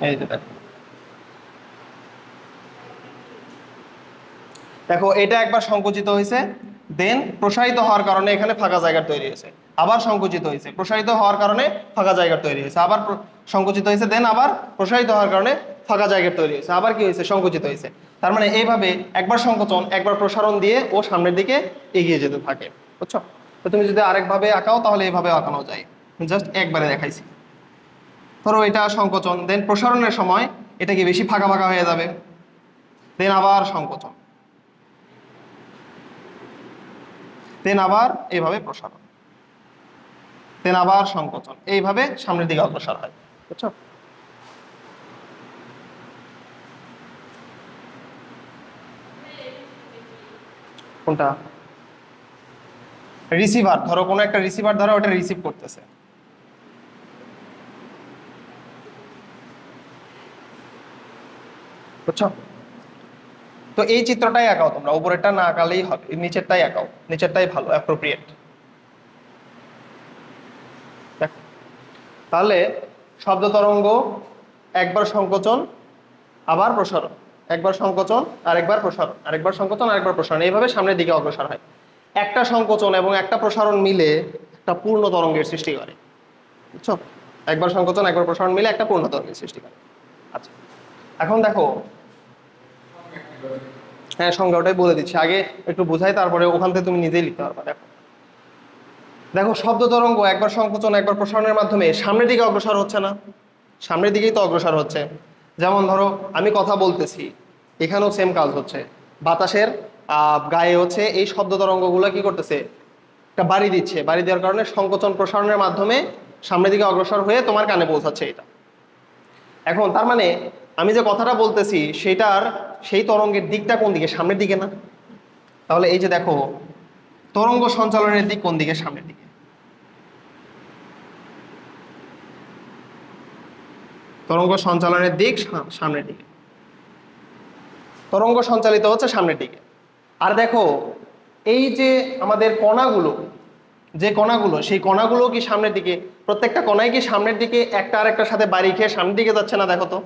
এই যে দেখো, দেখো এটা একবার সংকুচিত হয়েছে, দেন প্রসারিত হওয়ার কারণে এখানে ফাঁকা জায়গা তৈরি হয়েছে, আবার সংকুচিত হয়েছে, প্রসারিত হওয়ার কারণে ফাঁকা জায়গা তৈরি হয়েছে, আবার সংকুচিত হয়েছে, দেন আবার প্রসারিত হওয়ার কারণে ফাঁকা জায়গা তৈরি হয়েছে, আবার কি হয়েছে সংকুচিত হয়েছে। তার মানে এইভাবে একবার সংকোচন একবার প্রসারণ দিয়ে ও সামনের দিকে এগিয়ে যেতে থাকে, বুঝছো? তো তুমি যদি আরেকভাবে আঁকাও তাহলে এইভাবে আঁকানো যায়, জাস্ট একবারে দেখাইছি। ধরো এটা সংকোচন, দেন প্রসারণের সময় এটা কি বেশি ফাঁকা ফাঁকা হয়ে যাবে, দেন আবার সংকোচন, দেন আবার এইভাবে প্রসারণ, দেন আবার সংকোচন, এইভাবে সামনের দিকে অগ্রসর হয়, বুঝছো? কোনটা? রিসিভার, ধরো কোনো একটা রিসিভার ধরো ওটা রিসিভ করতেছে, বুঝছো? তো এই চিত্রটাই আঁকাও তোমরা, উপরেরটা না আঁকালেই হবে, নিচেরটাই আঁকাও, নিচেরটাই ভালো অ্যাপ্রোপ্রিয়েট। দেখো তাহলে শব্দ তরঙ্গ একবার সংকোচন আবার প্রসারণ, একবার সংকোচন আরেকবার প্রসারণ, আরেকবার সংকোচন আরেকবার প্রসারণ, এইভাবে সামনের দিকে অগ্রসর হয়। একটা সংকোচন এবং একটা প্রসারণ মিলে একটা পূর্ণ তরঙ্গের সৃষ্টি করে, বুঝছো? একবার সংকোচন একবার প্রসারণ মিলে একটা পূর্ণ তরঙ্গের সৃষ্টি করে। আচ্ছা, এখন দেখো, হ্যাঁ সংজ্ঞা ওটাই বলে দিচ্ছি, আগে একটু বোঝাই তারপরে ওখান থেকে তুমি নিজেই লিখতে পারবা। দেখো দেখো শব্দ তরঙ্গ একবার সংকোচন একবার প্রসারণের মাধ্যমে সামনের দিকে অগ্রসর হচ্ছে না, সামনের দিকেই তো অগ্রসর হচ্ছে। যেমন ধরো আমি কথা বলতেছি, এখানেও সেম কাজ হচ্ছে, বাতাসের গায়ে হচ্ছে এই শব্দ তরঙ্গগুলো কি করতেছে, একটা বাড়ি দিচ্ছে, বাড়ি দেওয়ার কারণে সংকোচন প্রসারণের মাধ্যমে সামনের দিকে অগ্রসর হয়ে তোমার কানে পৌঁছাচ্ছে এটা। এখন তার মানে আমি যে কথাটা বলতেছি সেটার সেই তরঙ্গের দিকটা কোন দিকে, সামনের দিকে না? তাহলে এই যে দেখো তরঙ্গ সঞ্চালনের দিক কোন দিকে, সামনের দিকে। তরঙ্গ সঞ্চালনের দিক সামনের দিকে, তরঙ্গ সঞ্চালিত হচ্ছে সামনের দিকে। আর দেখো এই যে আমাদের কণাগুলো, যে কণাগুলো, সেই কণাগুলো কি সামনের দিকে, প্রত্যেকটা কণাই কি সামনের দিকে একটা আরেকটার সাথে বাড়ি খেয়ে সামনের দিকে যাচ্ছে না? দেখো তো,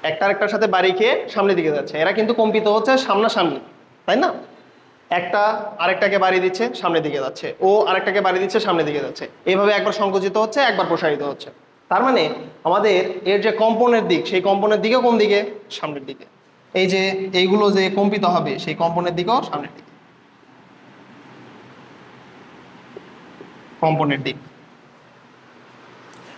একটা আরেকটার সাথে বাড়ি খেয়ে সামনের দিকে যাচ্ছে, এরা কিন্তু কম্পিত হচ্ছে সামনাসামনি, তাই না? একটা আরেকটাকে বাড়ি দিচ্ছে সামনের দিকে যাচ্ছে, ও আরেকটাকে বাড়ি দিচ্ছে সামনের দিকে যাচ্ছে, এইভাবে একবার সংকুচিত হচ্ছে একবার প্রসারিত হচ্ছে। তার মানে আমাদের এর যে কম্পনের দিক, সেই কম্পনের দিকে কোন দিকে, সামনের দিকে। এই যে এইগুলো যে কম্পিত হবে সেই কম্পনের দিকেও সামনের দিকে, কম্পনের দিক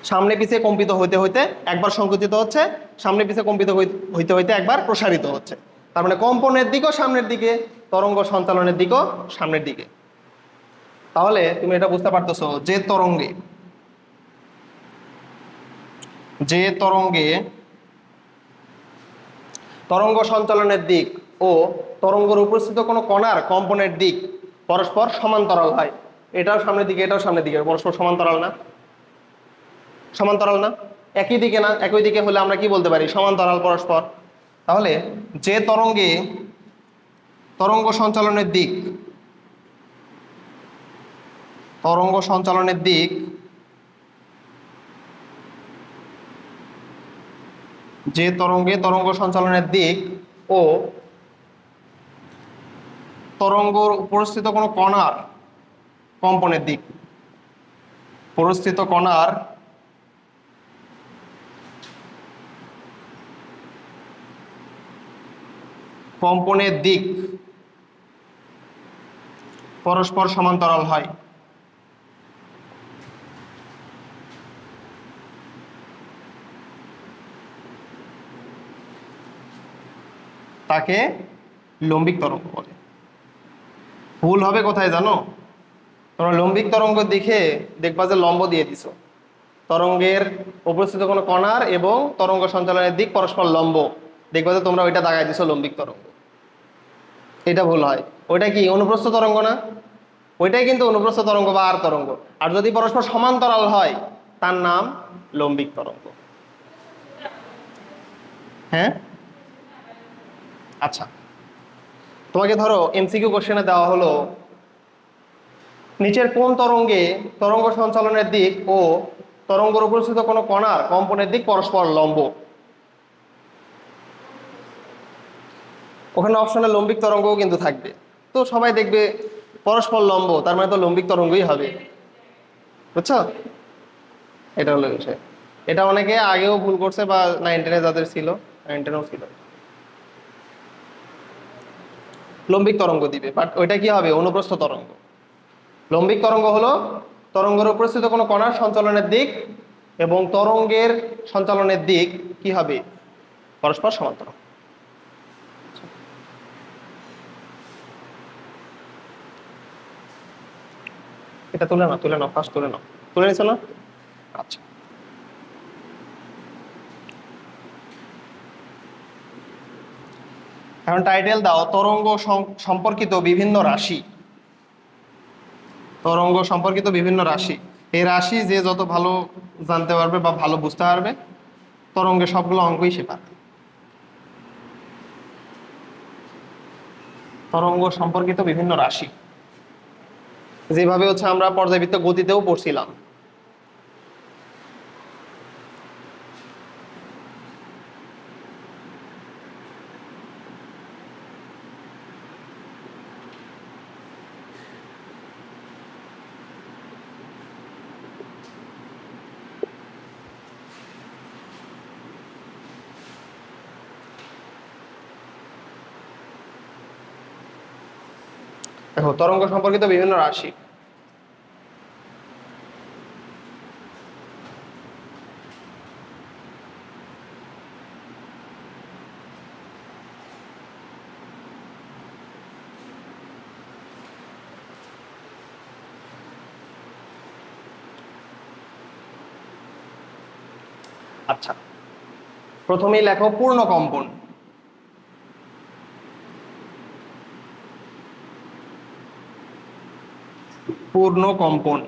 সামনে পিছে কম্পিত হইতে হইতে একবার সংকুচিত হচ্ছে, সামনে পিছে কম্পিত হইতে হইতে একবার প্রসারিত হচ্ছে। তার মানে কম্পনের দিকও সামনের দিকে, তরঙ্গ সঞ্চালনের দিকও সামনের দিকে। তাহলে তুমি এটা বুঝতে পারতেছো যে তরঙ্গে, যে তরঙ্গে তরঙ্গ সঞ্চালনের দিক ও তরঙ্গের উপস্থিত কোনো কণার কম্পনের দিক পরস্পর সমান্তরাল হয়, এটাও সামনের দিকে এটাও সামনের দিকে, পরস্পর সমান্তরাল না? সমান্তরাল না? একই দিকে না? একই দিকে হলে আমরা কি বলতে পারি, সমান্তরাল পরস্পর। তাহলে যে তরঙ্গে তরঙ্গ সঞ্চালনের দিক, তরঙ্গ সঞ্চালনের দিক যে তরঙ্গে তরঙ্গ সঞ্চালনের দিক ও তরঙ্গর উপস্থিত কোনো কণার কম্পনের দিক, উপস্থিত কণার কম্পনের দিক পরস্পর সমান্তরাল হয় তাকে লম্বিক তরঙ্গ বলে। ভুল হবে কোথায় জানো? তোমরা লম্বিক তরঙ্গ দেখে দেখবা যে লম্ব দিয়ে দিছো, তরঙ্গের উপস্থিত কোনো কণার এবং তরঙ্গ সঞ্চালনের দিক পরস্পর লম্ব, দেখবা যে তোমরা ওইটা দাগাই দিছো লম্বিক তরঙ্গ। এটা ভুল হয়। ওইটা কি অনুপ্রস্থ তরঙ্গ না? ওইটাই কিন্তু অনুপ্রস্থ তরঙ্গ বা আর তরঙ্গ। আর যদি পরস্পর সমান্তরাল হয় তার নাম লম্বিক তরঙ্গ। হ্যাঁ, আচ্ছা, তোমাকে ধরো এমসিকিউ কোশ্চেনে দেওয়া হলো নিচের কোন তরঙ্গে তরঙ্গ সঞ্চালনের দিক ও তরঙ্গের উপস্থিত কোনো কণার কম্পনের দিক পরস্পর লম্ব। ওখানে অপশনে লম্বিক তরঙ্গও কিন্তু থাকবে, তো সবাই দেখবে পরস্পর লম্ব, তার মানে তো লম্বিক তরঙ্গই হবে। বুঝছো? এটা হলো বিষয়। এটা অনেকে আগেও ভুল করছে, বা 9-10 যাদের ছিল, 9-10 ছিল, লম্বিক তরঙ্গ দিবে, বাট ওইটা কি হবে? অনুপ্রস্থ তরঙ্গ। লম্বিক তরঙ্গ হলো তরঙ্গের উপস্থিত কোনো কণার সঞ্চালনের দিক এবং তরঙ্গের সঞ্চালনের দিক কি হবে? পরস্পর সমান্তরাল। এটা তুলে নাও, তুলে নাও, ফার্স্ট তুলে নাও। তুলে নিছো না? আচ্ছা, এখন টাইটেল দাও তরঙ্গ সম্পর্কিত বিভিন্ন রাশি। তরঙ্গ সম্পর্কিত বিভিন্ন রাশি। এই রাশি যে যত ভালো জানতে পারবে বা ভালো বুঝতে পারবে, তরঙ্গের সবগুলো অঙ্কই সে পাবে। তরঙ্গ সম্পর্কিত বিভিন্ন রাশি, যেভাবে হচ্ছে আমরা পর্যায়বৃত্ত গতিতেও পড়ছিলাম। দেখো তরঙ্গ সম্পর্কিত বিভিন্ন রাশি, আচ্ছা প্রথমেই লেখো পূর্ণ কম্পন। পূর্ণ কম্পন,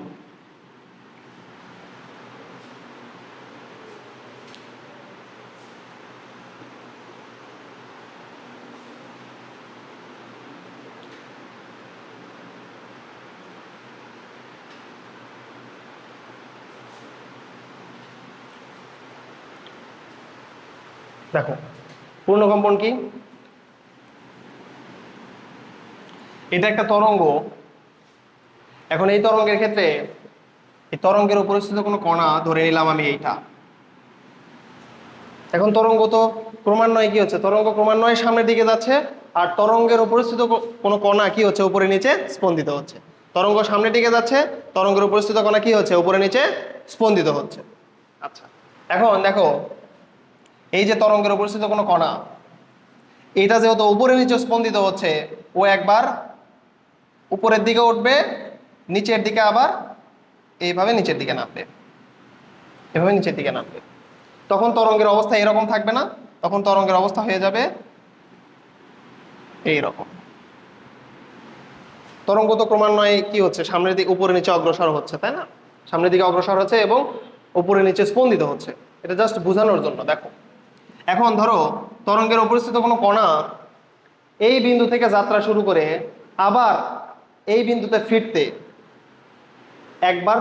দেখো পূর্ণকম্পন কি? এটা একটা তরঙ্গ। এখন এই তরঙ্গের ক্ষেত্রে এই তরঙ্গের উপস্থিত কোনো কণা ধরে নিলাম আমি এইটা। এখন তরঙ্গ তো ক্রমান্বয়ে কি হচ্ছে? তরঙ্গ ক্রমান্বয়ে সামনের দিকে যাচ্ছে, আর তরঙ্গের উপস্থিত কোনো কণা কি হচ্ছে? উপরে নিচে স্পন্দিত হচ্ছে। তরঙ্গ সামনের দিকে যাচ্ছে, তরঙ্গের উপস্থিত কণা কি হচ্ছে? উপরে নিচে স্পন্দিত হচ্ছে। আচ্ছা এখন দেখো এই যে তরঙ্গের উপস্থিত কোনো কণা, এটা যেহেতু উপরে নিচে স্পন্দিত হচ্ছে, ও একবার উপরের দিকে উঠবে, নিচের দিকে আবার এইভাবে নিচের দিকে নামবে, এভাবে নিচের দিকে নামবে। তখন তরঙ্গের অবস্থা এরকম থাকবে না, তখন তরঙ্গের অবস্থা হয়ে যাবে এইরকম। তরঙ্গ তো ক্রমান্বয়ে কি হচ্ছে? সামনের দিকে উপরে নিচে অগ্রসর হচ্ছে, তাই না? সামনের দিকে অগ্রসর হচ্ছে এবং উপরে নিচে স্পন্দিত হচ্ছে। এটা জাস্ট বোঝানোর জন্য। দেখো এখন ধরো তরঙ্গের উপস্থিত কোনো কণা এই বিন্দু থেকে যাত্রা শুরু করে আবার এই বিন্দুতে ফিরতে একবার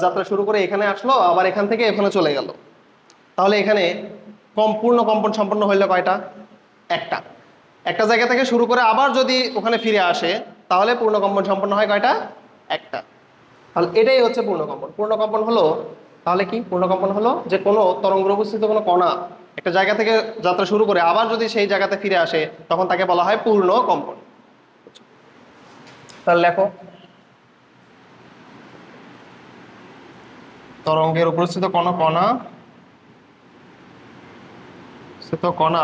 যাত্রা শুরু করে এখানে আসলো, আবার এখান থেকে এখানে চলে গেল, তাহলে এখানে পূর্ণ কম্পন সম্পন্ন হইলো কয়টা? একটা। একটা জায়গা থেকে শুরু করে আবার যদি ওখানে ফিরে আসে তাহলে পূর্ণ কম্পন সম্পন্ন হয় কয়টা? একটা। তাহলে এটাই হচ্ছে পূর্ণকম্পন। পূর্ণকম্পন হলো তাহলে কি? পূর্ণকম্পন হলো যে কোনো তরঙ্গের উপস্থিত কোনো কণা একটা জায়গা থেকে যাত্রা শুরু করে আবার যদি সেই জায়গাতে ফিরে আসে তখন তাকে বলা হয় পূর্ণ কম্পন। তাহলে লেখো, তরঙ্গের উপস্থিত কোনো কণা কণা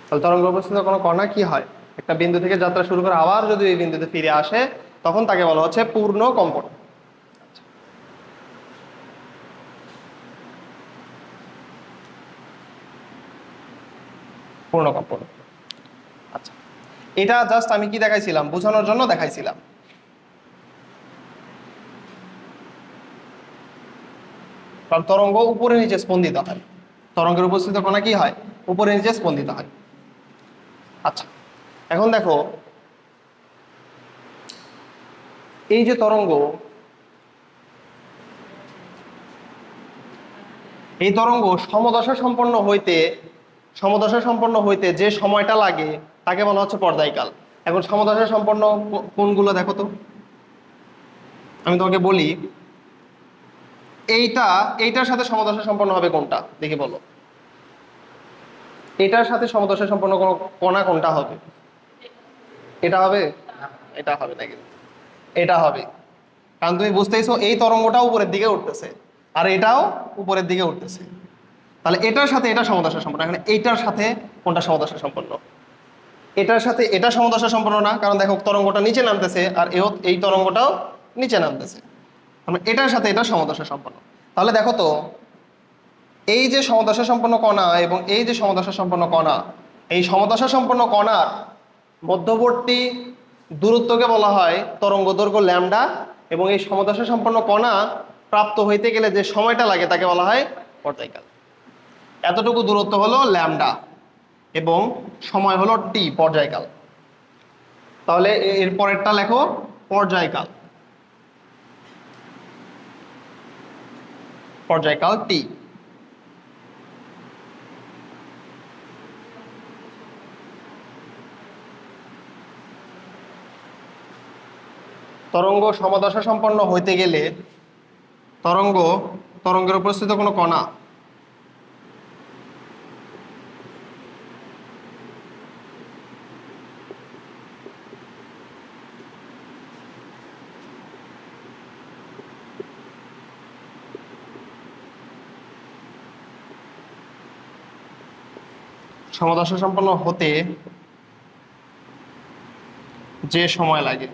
তাহলে তরঙ্গ উপস্থিত কোনো কণা কি হয়, একটা বিন্দু থেকে যাত্রা শুরু করে আবার যদি এই বিন্দুতে ফিরে আসে তখন তাকে বলা হচ্ছে পূর্ণ কম্পন। পূর্ণ কম্পন। আচ্ছা, এটা জাস্ট আমি কি দেখাইছিলাম, বোঝানোর জন্য দেখাইছিলাম। কারণ তরঙ্গ উপরে নিচে স্পন্দিত হয়, তরঙ্গের উপস্থিত কণা কি হয়, উপরে নিচে স্পন্দিত হয়। আচ্ছা, এখন দেখো এই যে তরঙ্গ, এই তরঙ্গ সমদশা সম্পন্ন হইতে যে সময়টা লাগে তাকে বলা হচ্ছে পর্যায়কাল। এখন সমদশা সম্পন্ন কোনগুলো দেখো তো, আমি তোমাকে বলি এইটার সাথে সমদশা সম্পন্ন হবে কোনটা দেখি বলো, এটার সাথে সমদশা সম্পন্ন কোনো কণা কোনটা হবে? এটা হবে? এটা হবে নাকি? এটা হবে, কারণ তুমি বুঝতেইছো এই তরঙ্গটাও উপরের দিকে উঠতেছে আর এটাও উপরের দিকে উঠতেছে, তাহলে এটার সাথে এটা সমদশা সম্পন্ন। এখন এইটার সাথে কোনটা সমদশা সম্পন্ন? এটার সাথে এটা সমদশা সম্পন্ন না, কারণ দেখো তরঙ্গটা নিচে নামতেছে আর এই তরঙ্গটাও নিচে নামতেছে, মানে এটার সাথে এটা সমদশা সম্পন্ন। তাহলে দেখো তো এই যে সমদশা সম্পন্ন কণা এবং এই যে সমদশা সম্পন্ন কণা, এই সমদশা সম্পন্ন কণার মধ্যবর্তী দূরত্বকে বলা হয় তরঙ্গ দৈর্ঘ্য ল্যামডা, এবং এই সমদশা সম্পন্ন কণা প্রাপ্ত হইতে গেলে যে সময়টা লাগে তাকে বলা হয় পর্যায়কাল। এতটুকু দূরত্ব হলো ল্যামডা এবং সময় হলো টি, পর্যায়কাল। তাহলে এর পরেরটা লেখো, পর্যায়কাল। পর্যায়কাল টি। তরঙ্গ সমদশা সম্পন্ন হইতে গেলে তরঙ্গের উপস্থিত কোনো কণা সমদশা সম্পন্ন হতে যে সময় লাগে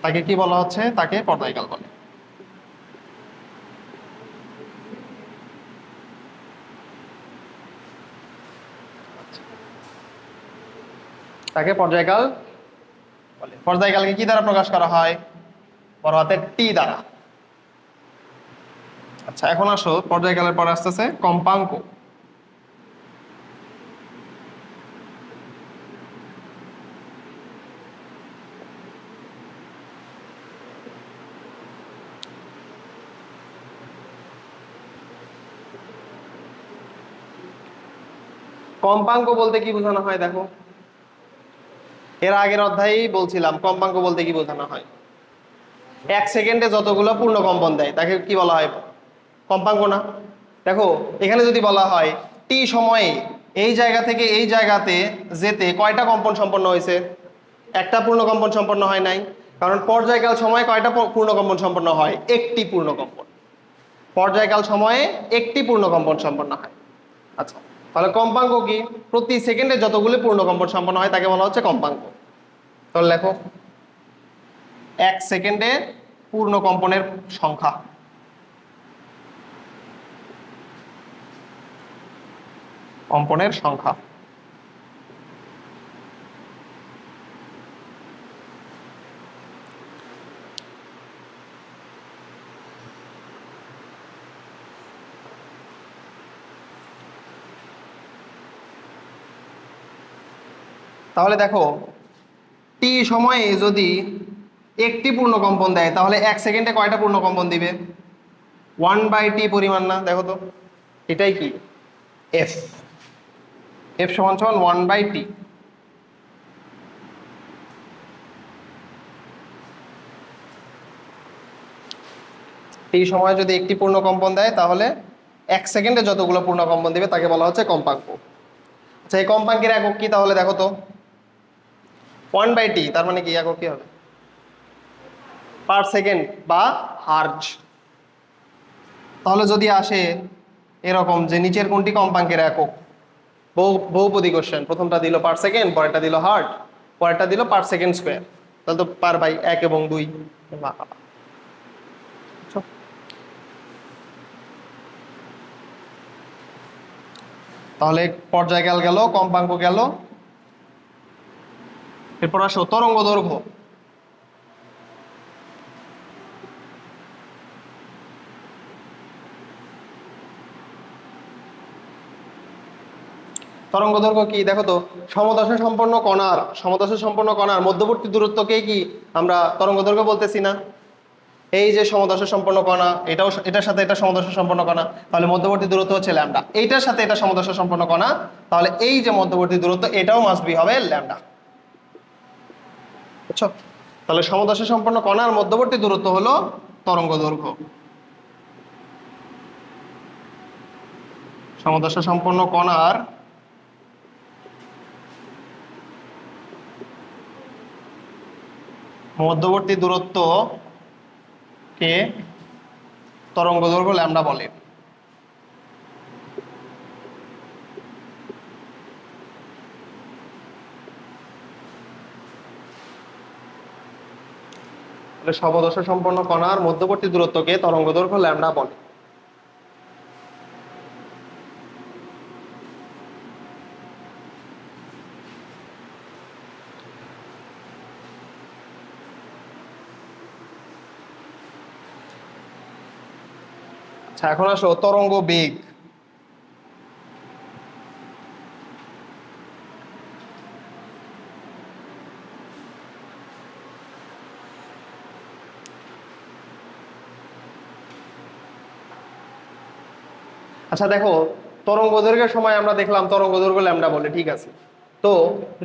তাকে কি বলা হচ্ছে, তাকে পর্যায়কাল বলে। তাকে পর্যায়কাল বলে। পর্যায়কালকে কি দ্বারা প্রকাশ করা হয়? বড় হাতের টি দ্বারা। আচ্ছা, এখন আসো পর্যায়কালের পরে আসতেছে কম্পাঙ্ক। কম্পাঙ্ক বলতে কি বোঝানো হয় দেখো, এর আগের অধ্যায়েই বলছিলাম কম্পাঙ্ক বলতে কি বোঝানো হয়। 1 সেকেন্ডে যতগুলো পূর্ণ কম্পন দেয় তাকে কি বলা হয়, কম্পাঙ্ক না? দেখো এখানে যদি বলা হয় টি সময়ে এই জায়গা থেকে এই জায়গাতে যেতে কয়টা কম্পন সম্পন্ন হয়েছে, একটা পূর্ণ কম্পন সম্পন্ন হয় নাই, কারণ পর্যায়কাল সময়ে কয়টা পূর্ণ কম্পন সম্পন্ন হয়, একটি পূর্ণ কম্পন। পর্যায়কাল সময়ে একটি পূর্ণ কম্পন সম্পন্ন হয়। আচ্ছা, তাহলে কম্পাঙ্ক কি? প্রতি সেকেন্ডে যতগুলো পূর্ণ কম্পন সম্পন্ন হয় তাকে বলা হচ্ছে কম্পাঙ্ক। তাহলে লেখো 1 সেকেন্ডে পূর্ণ কম্পনের সংখ্যা। কম্পনের সংখ্যা। তাহলে দেখো টি সময়ে যদি একটি পূর্ণকম্পন দেয় তাহলে 1 সেকেন্ডে কয়টা পূর্ণকম্পন দিবে? 1/t পরিমাণ না? দেখো তো এটাই কি এফ। এফ সমান সমান 1/t। টি সময়ে যদি একটি পূর্ণকম্পন দেয় তাহলে 1 সেকেন্ডে যতগুলো পূর্ণকম্পন দিবে তাকে বলা হচ্ছে কম্পাঙ্ক। আচ্ছা এই কম্পাঙ্কের একক কি তাহলে দেখো তো? 1/t তার মানে কি একক কি হবে? পার সেকেন্ড বা হার্জ। তাহলে যদি আসে এরকম যে নিচের কোনটি কম্পাঙ্কের একক, বহুপদী কোশ্চেন, প্রথমটা দিল পার সেকেন্ড, পরেরটা দিল হার্জ, পরেরটা দিল পার সেকেন্ড স্কোয়ার, তাহলে তো পার বাই 1 এবং 2। তাহলে পর্যায়কাল গেল, কম্পাঙ্ক গেল, এরপর আসো তরঙ্গ দৈর্ঘ্য। তরঙ্গ দৈর্ঘ্য কি দেখো তো? সমদশা সম্পন্ন কণার মধ্যবর্তী দূরত্বকে কি আমরা তরঙ্গ দৈর্ঘ্য বলতেছি না? এই যে সমদশা সম্পন্ন কণা, এটার সাথে এটা সমদশা সম্পন্ন কণা, তাহলে মধ্যবর্তী দূরত্ব হচ্ছে ল্যামডা। এইটার সাথে এটা সমদশা সম্পন্ন কণা, তাহলে এই যে মধ্যবর্তী দূরত্ব এটাও মাস্ট বি হবে ল্যামডা। বুঝছো? তাহলে সমদশা সম্পন্ন কণার মধ্যবর্তী দূরত্ব হলো তরঙ্গ দৈর্ঘ্য। সমদশা সম্পন্ন কণার মধ্যবর্তী দূরত্ব কে তরঙ্গ দৈর্ঘ্য ল্যামডা বলে। সমদশা সম্পন্ন কণার মধ্যবর্তী দূরত্বকে তরঙ্গ দৈর্ঘ্য ল্যামডা বলে। আচ্ছা এখন আসো তরঙ্গ বেগ। আচ্ছা দেখো তরঙ্গ দৈর্ঘ্যের সময় আমরা দেখলাম তরঙ্গ দৈর্ঘ্য ল্যামডা বলে, ঠিক আছে। তো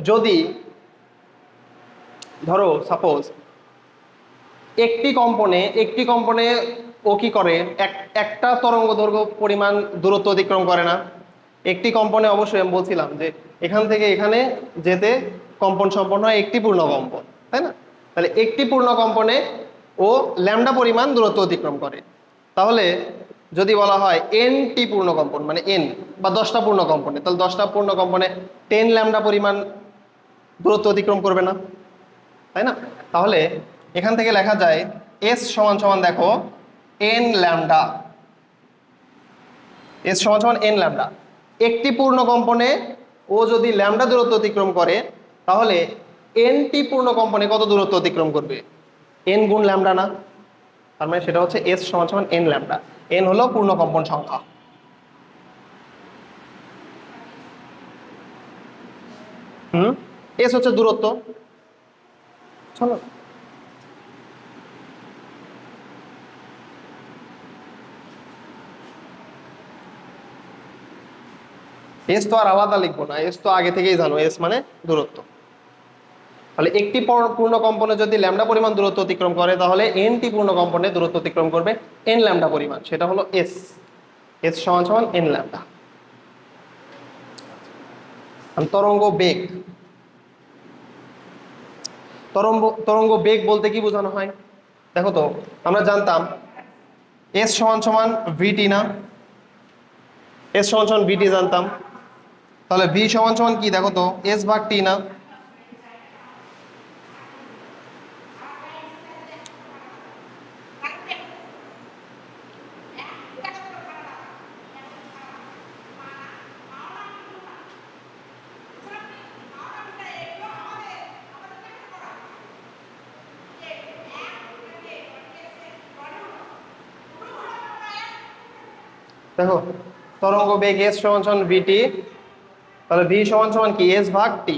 যদি ধরো সাপোজ একটি কম্পনে ও কি করে, একটা তরঙ্গ দৈর্ঘ্য পরিমাণ দূরত্ব অতিক্রম করে না? একটি কম্পনে অবশ্যই আমি বলছিলাম যে এখান থেকে এখানে যেতে কম্পন সম্পন্ন হয় একটি পূর্ণ কম্পন, তাই না? তাহলে একটি পূর্ণ কম্পনে ও ল্যামডা পরিমাণ দূরত্ব অতিক্রম করে। তাহলে যদি বলা হয় এনটি পূর্ণ কম্পন মানে এন বা 10টা পূর্ণ কম্পনে, তাহলে 10টা পূর্ণ কম্পনে 10 ল্যামডা পরিমাণ দূরত্ব অতিক্রম করবে না, তাই না? তাহলে এখান থেকে লেখা যায় এস সমান সমান দেখো এন ল্যামডা। এস সমান সমান এন ল্যামডা। একটি পূর্ণ কম্পনে ও যদি ল্যামডা দূরত্ব অতিক্রম করে তাহলে এনটি পূর্ণ কম্পনে কত দূরত্ব অতিক্রম করবে? এন গুণ ল্যামডা না? তার মানে সেটা হচ্ছে এস সমান সমান এন ল্যামডা। এন হলো পূর্ণ কম্পন সংখ্যা। এস হচ্ছে দূরত্ব। চলো এস তো আর আলাদা লিখবো না, এস তো আগে থেকেই জানো, এস মানে দূরত্ব। তাহলে একটি পূর্ণ কম্পনে যদি ল্যামডা পরিমাণ দূরত্ব অতিক্রম করে তাহলে এনটি পূর্ণ কম্পনে দূরত্ব অতিক্রম করবে এন ল্যামডা পরিমাণ, সেটা হলো এস। এস সমান সমান এন ল্যামডা। তরঙ্গ বেগ। তরঙ্গ বেগ বলতে কি বোঝানো হয় দেখো তো? আমরা জানতাম এস সমান সমান ভিটি না? এস সমান সমান ভিটি জানতাম। তাহলে ভি সমান সমান কি দেখো তো? এস ভাগ টি না? দেখো তরঙ্গ বেগ এস সমান সমান ভিটি, তাহলে ভি সমান সমান কি? এস ভাগ টি।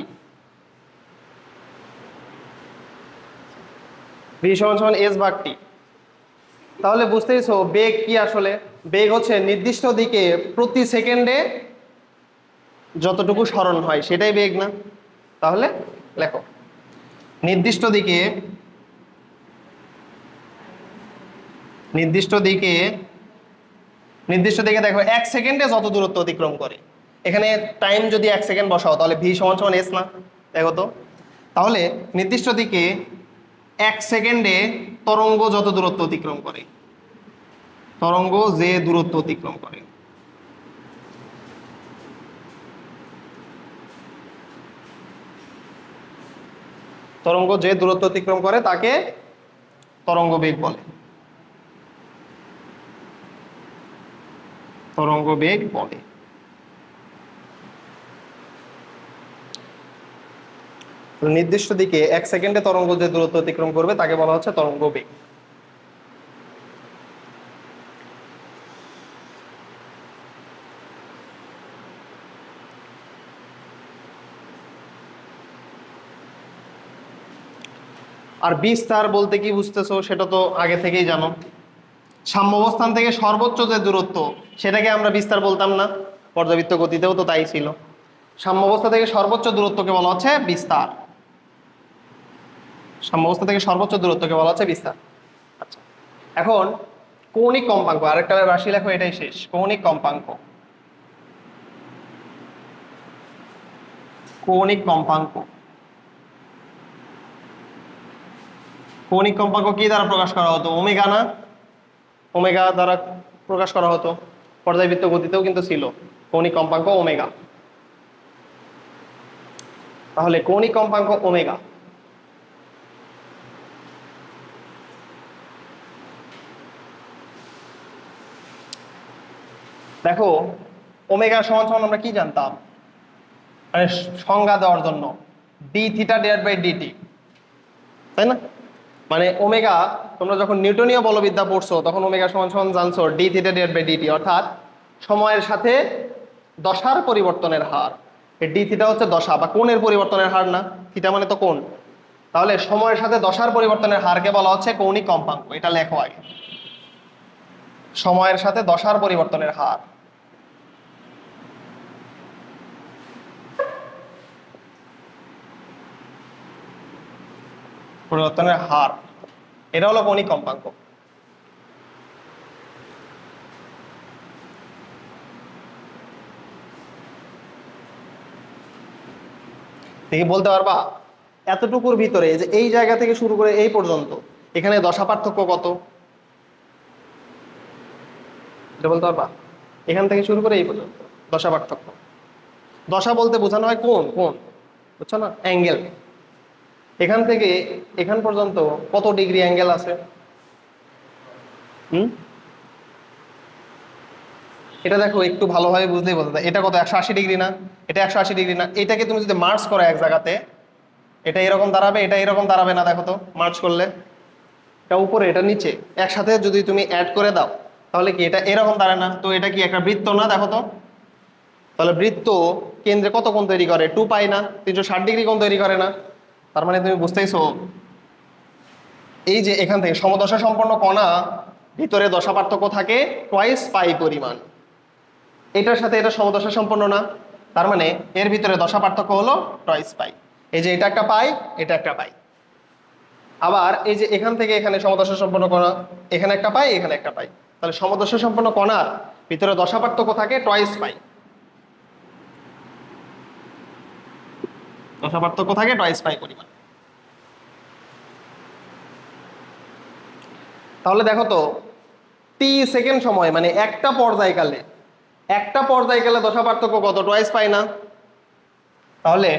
ভি সমান সমান এস ভাগ টি। তাহলে বুঝতেইছো বেগ কি আসলে? বেগ হচ্ছে নির্দিষ্ট দিকে প্রতি সেকেন্ডে যতটুকু সরণ হয় সেটাই বেগ না? তাহলে লেখো নির্দিষ্ট দিকে নির্দিষ্ট দিকে দেখো 1 সেকেন্ডে যত দূরত্ব অতিক্রম করে। এখানে টাইম যদি 1 সেকেন্ড বসাও তাহলে ভি সমান সমান এস না? দেখো তো। তাহলে নির্দিষ্ট দিকে 1 সেকেন্ডে তরঙ্গ যত দূরত্ব অতিক্রম করে, তরঙ্গ যে দূরত্ব অতিক্রম করে, তরঙ্গ যে দূরত্ব অতিক্রম করে তাকে তরঙ্গ বেগ বলে। তরঙ্গ বেগ বলে। নির্দিষ্ট দিকে 1 সেকেন্ডে তরঙ্গ যে দূরত্ব অতিক্রম করবে তাকে বলা হচ্ছে তরঙ্গ বেগ। আর বিস্তার বলতে কি বুঝতেছো সেটা তো আগে থেকেই জানো। সাম্যাবস্থান থেকে সর্বোচ্চ যে দূরত্ব সেটাকে আমরা বিস্তার বলতাম না? পর্যাবৃত্ত গতিতেও তো তাই ছিল। সাম্যাবস্থা থেকে সর্বোচ্চ দূরত্বকে বলা হচ্ছে বিস্তার। সাম্যাবস্থা থেকে সর্বোচ্চ দূরত্বকে বলা হচ্ছে বিস্তার। আচ্ছা, এখন কৌণিক কম্পাঙ্ক, আরেকটা রাশি লেখো, এটাই শেষ। কৌণিক কম্পাঙ্ক, কৌণিক কম্পাঙ্ক। কৌণিক কম্পাঙ্ক কি দ্বারা প্রকাশ করা হতো? ওমেগা না? ওমেগা দ্বারা প্রকাশ করা হতো। পর্যায়বৃত্ত গতিতেও কিন্তু ছিল কৌণিক কম্পাঙ্ক ওমেগা। তাহলে কৌণিক কম্পাঙ্ক ওমেগা, দেখো ওমেগা সমান সমান আমরা কি জানতাম? মানে সংজ্ঞা দেওয়ার জন্য D theta divide by DT, তাই না? মানে ওমেগা তোমরা যখন নিউটনীয় বলবিদ্যা পড়ছো তখন ওমেগা সমান সমান জানছো D theta divide by DT, অর্থাৎ সময়ের সাথে দশার পরিবর্তনের হার। এই ডি থিটা হচ্ছে দশা বা কোণের পরিবর্তনের হার না? থিটা মানে তো কোণ। তাহলে সময়ের সাথে দশার পরিবর্তনের হারকে বলা হচ্ছে কৌণিক কম্পাঙ্ক। এটা লেখো আগে, সময়ের সাথে দশার পরিবর্তনের হার। পরিবর্তনের হার, এটা হলো কৌণিক কম্পাঙ্ক। দেখি বলতে পারবা এতটুকুর ভিতরে যে এই জায়গা থেকে শুরু করে এই পর্যন্ত এখানে দশা পার্থক্য কত? এটা বলতে পারবা? এখান থেকে শুরু করে এই পর্যন্ত দশা পার্থক্য। দশা বলতে বোঝানো হয় কোণ, কোণ, বুঝছো না? অ্যাঙ্গেল। এখান থেকে এখান পর্যন্ত কত ডিগ্রি অ্যাঙ্গেল আছে? এটা দেখো একটু ভালোভাবে বুঝলেই বোঝা যায়। এটা কত? 180 ডিগ্রি না? এটা 180 ডিগ্রি না? এটাকে তুমি যদি মার্চ করো এক জায়গাতে, এটা এরকম দাঁড়াবে, এটা এরকম দাঁড়াবে না? দেখো তো মার্চ করলে এটা উপরে এটা নিচে একসাথে যদি তুমি অ্যাড করে দাও তাহলে কি এটা এরকম দাঁড়ায় না? তো এটা কি একটা বৃত্ত না? দেখো তো। তাহলে বৃত্ত কেন্দ্রে কত কোণ তৈরি করে? 2 পাই না? 360 ডিগ্রি কোণ তৈরি করে না? তার মানে তুমি বুঝতেইছো এই যে এখান থেকে সমদশা সম্পন্ন কণা ভিতরে দশা পার্থক্য থাকে টোয়াইস পাই পরিমাণ। এটার সাথে এটা সমদশা সম্পন্ন না, তার মানে এর ভিতরে দশা পার্থক্য হলো টোয়াইস পাই। এই যে এটা একটা পাই, এটা একটা পাই। আবার এই যে এখান থেকে এখানে সমদশা সম্পন্ন কণা, এখানে একটা পাই, এখানে একটা পাই। তাহলে সমদশা সম্পন্ন কণার ভিতরে দশা পার্থক্য থাকে টোয়াইস পাই। দশা পার্থক্য থাকে টোয়াইস পাই পরিমাণ। তাহলে দেখো তো টি সেকেন্ড সময় মানে একটা পর্যায়কালে দশা পার্থক্য কত? টোয়াইস পাই না? তাহলে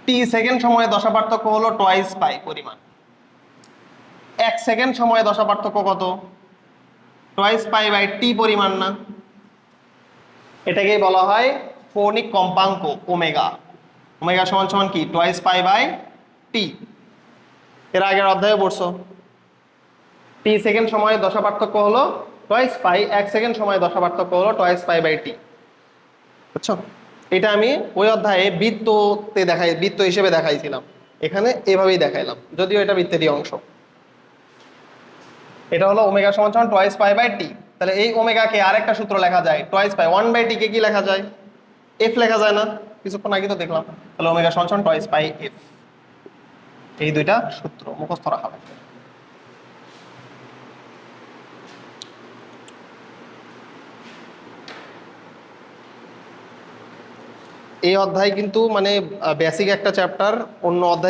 টি সেকেন্ড সময়ে দশা পার্থক্য হলো টোয়াইস পাই পরিমাণ। 1 সেকেন্ড সময়ে দশা পার্থক্য কত? টোয়াইস পাই বাই টি পরিমাণ না? এটাকেই বলা হয় কৌণিক কম্পাঙ্ক ওমেগা। ওমেগা সমান সমান কি? Twice pi by T. এর আগের অধ্যায়ে পড়ছো টি সেকেন্ড সময়ে দশা পার্থক্য হলো টোয়াইস পাই, 1 সেকেন্ড সময়ে দশা পার্থক্য হলো টোয়াইস পাই বাই টি। বুঝছো? এটা আমি ওই অধ্যায়ে বৃত্ত হিসেবে দেখাইছিলাম। এখানে এভাবেই দেখাইলাম, যদিও এটা বৃত্তেরই অংশ। এটা হলো ওমেগা সমান সমান টোয়াইস পাই বাই টি। তাহলে এই ওমেগাকে আরেকটা সূত্র লেখা যায়, টোয়াইস পাই 1/t কে কি লেখা যায়? এফ লেখা যায় না? কিছুক্ষণ আগে তো দেখলাম। তাহলে ওমেগা সমান সমান টোয়াইস পাই এফ। এই দুইটা সূত্র মুখস্থ রাখা লাগবে। এই অধ্যায় কিন্তু মানে বেসিক একটা চ্যাপ্টার, অন্য অধ্যায়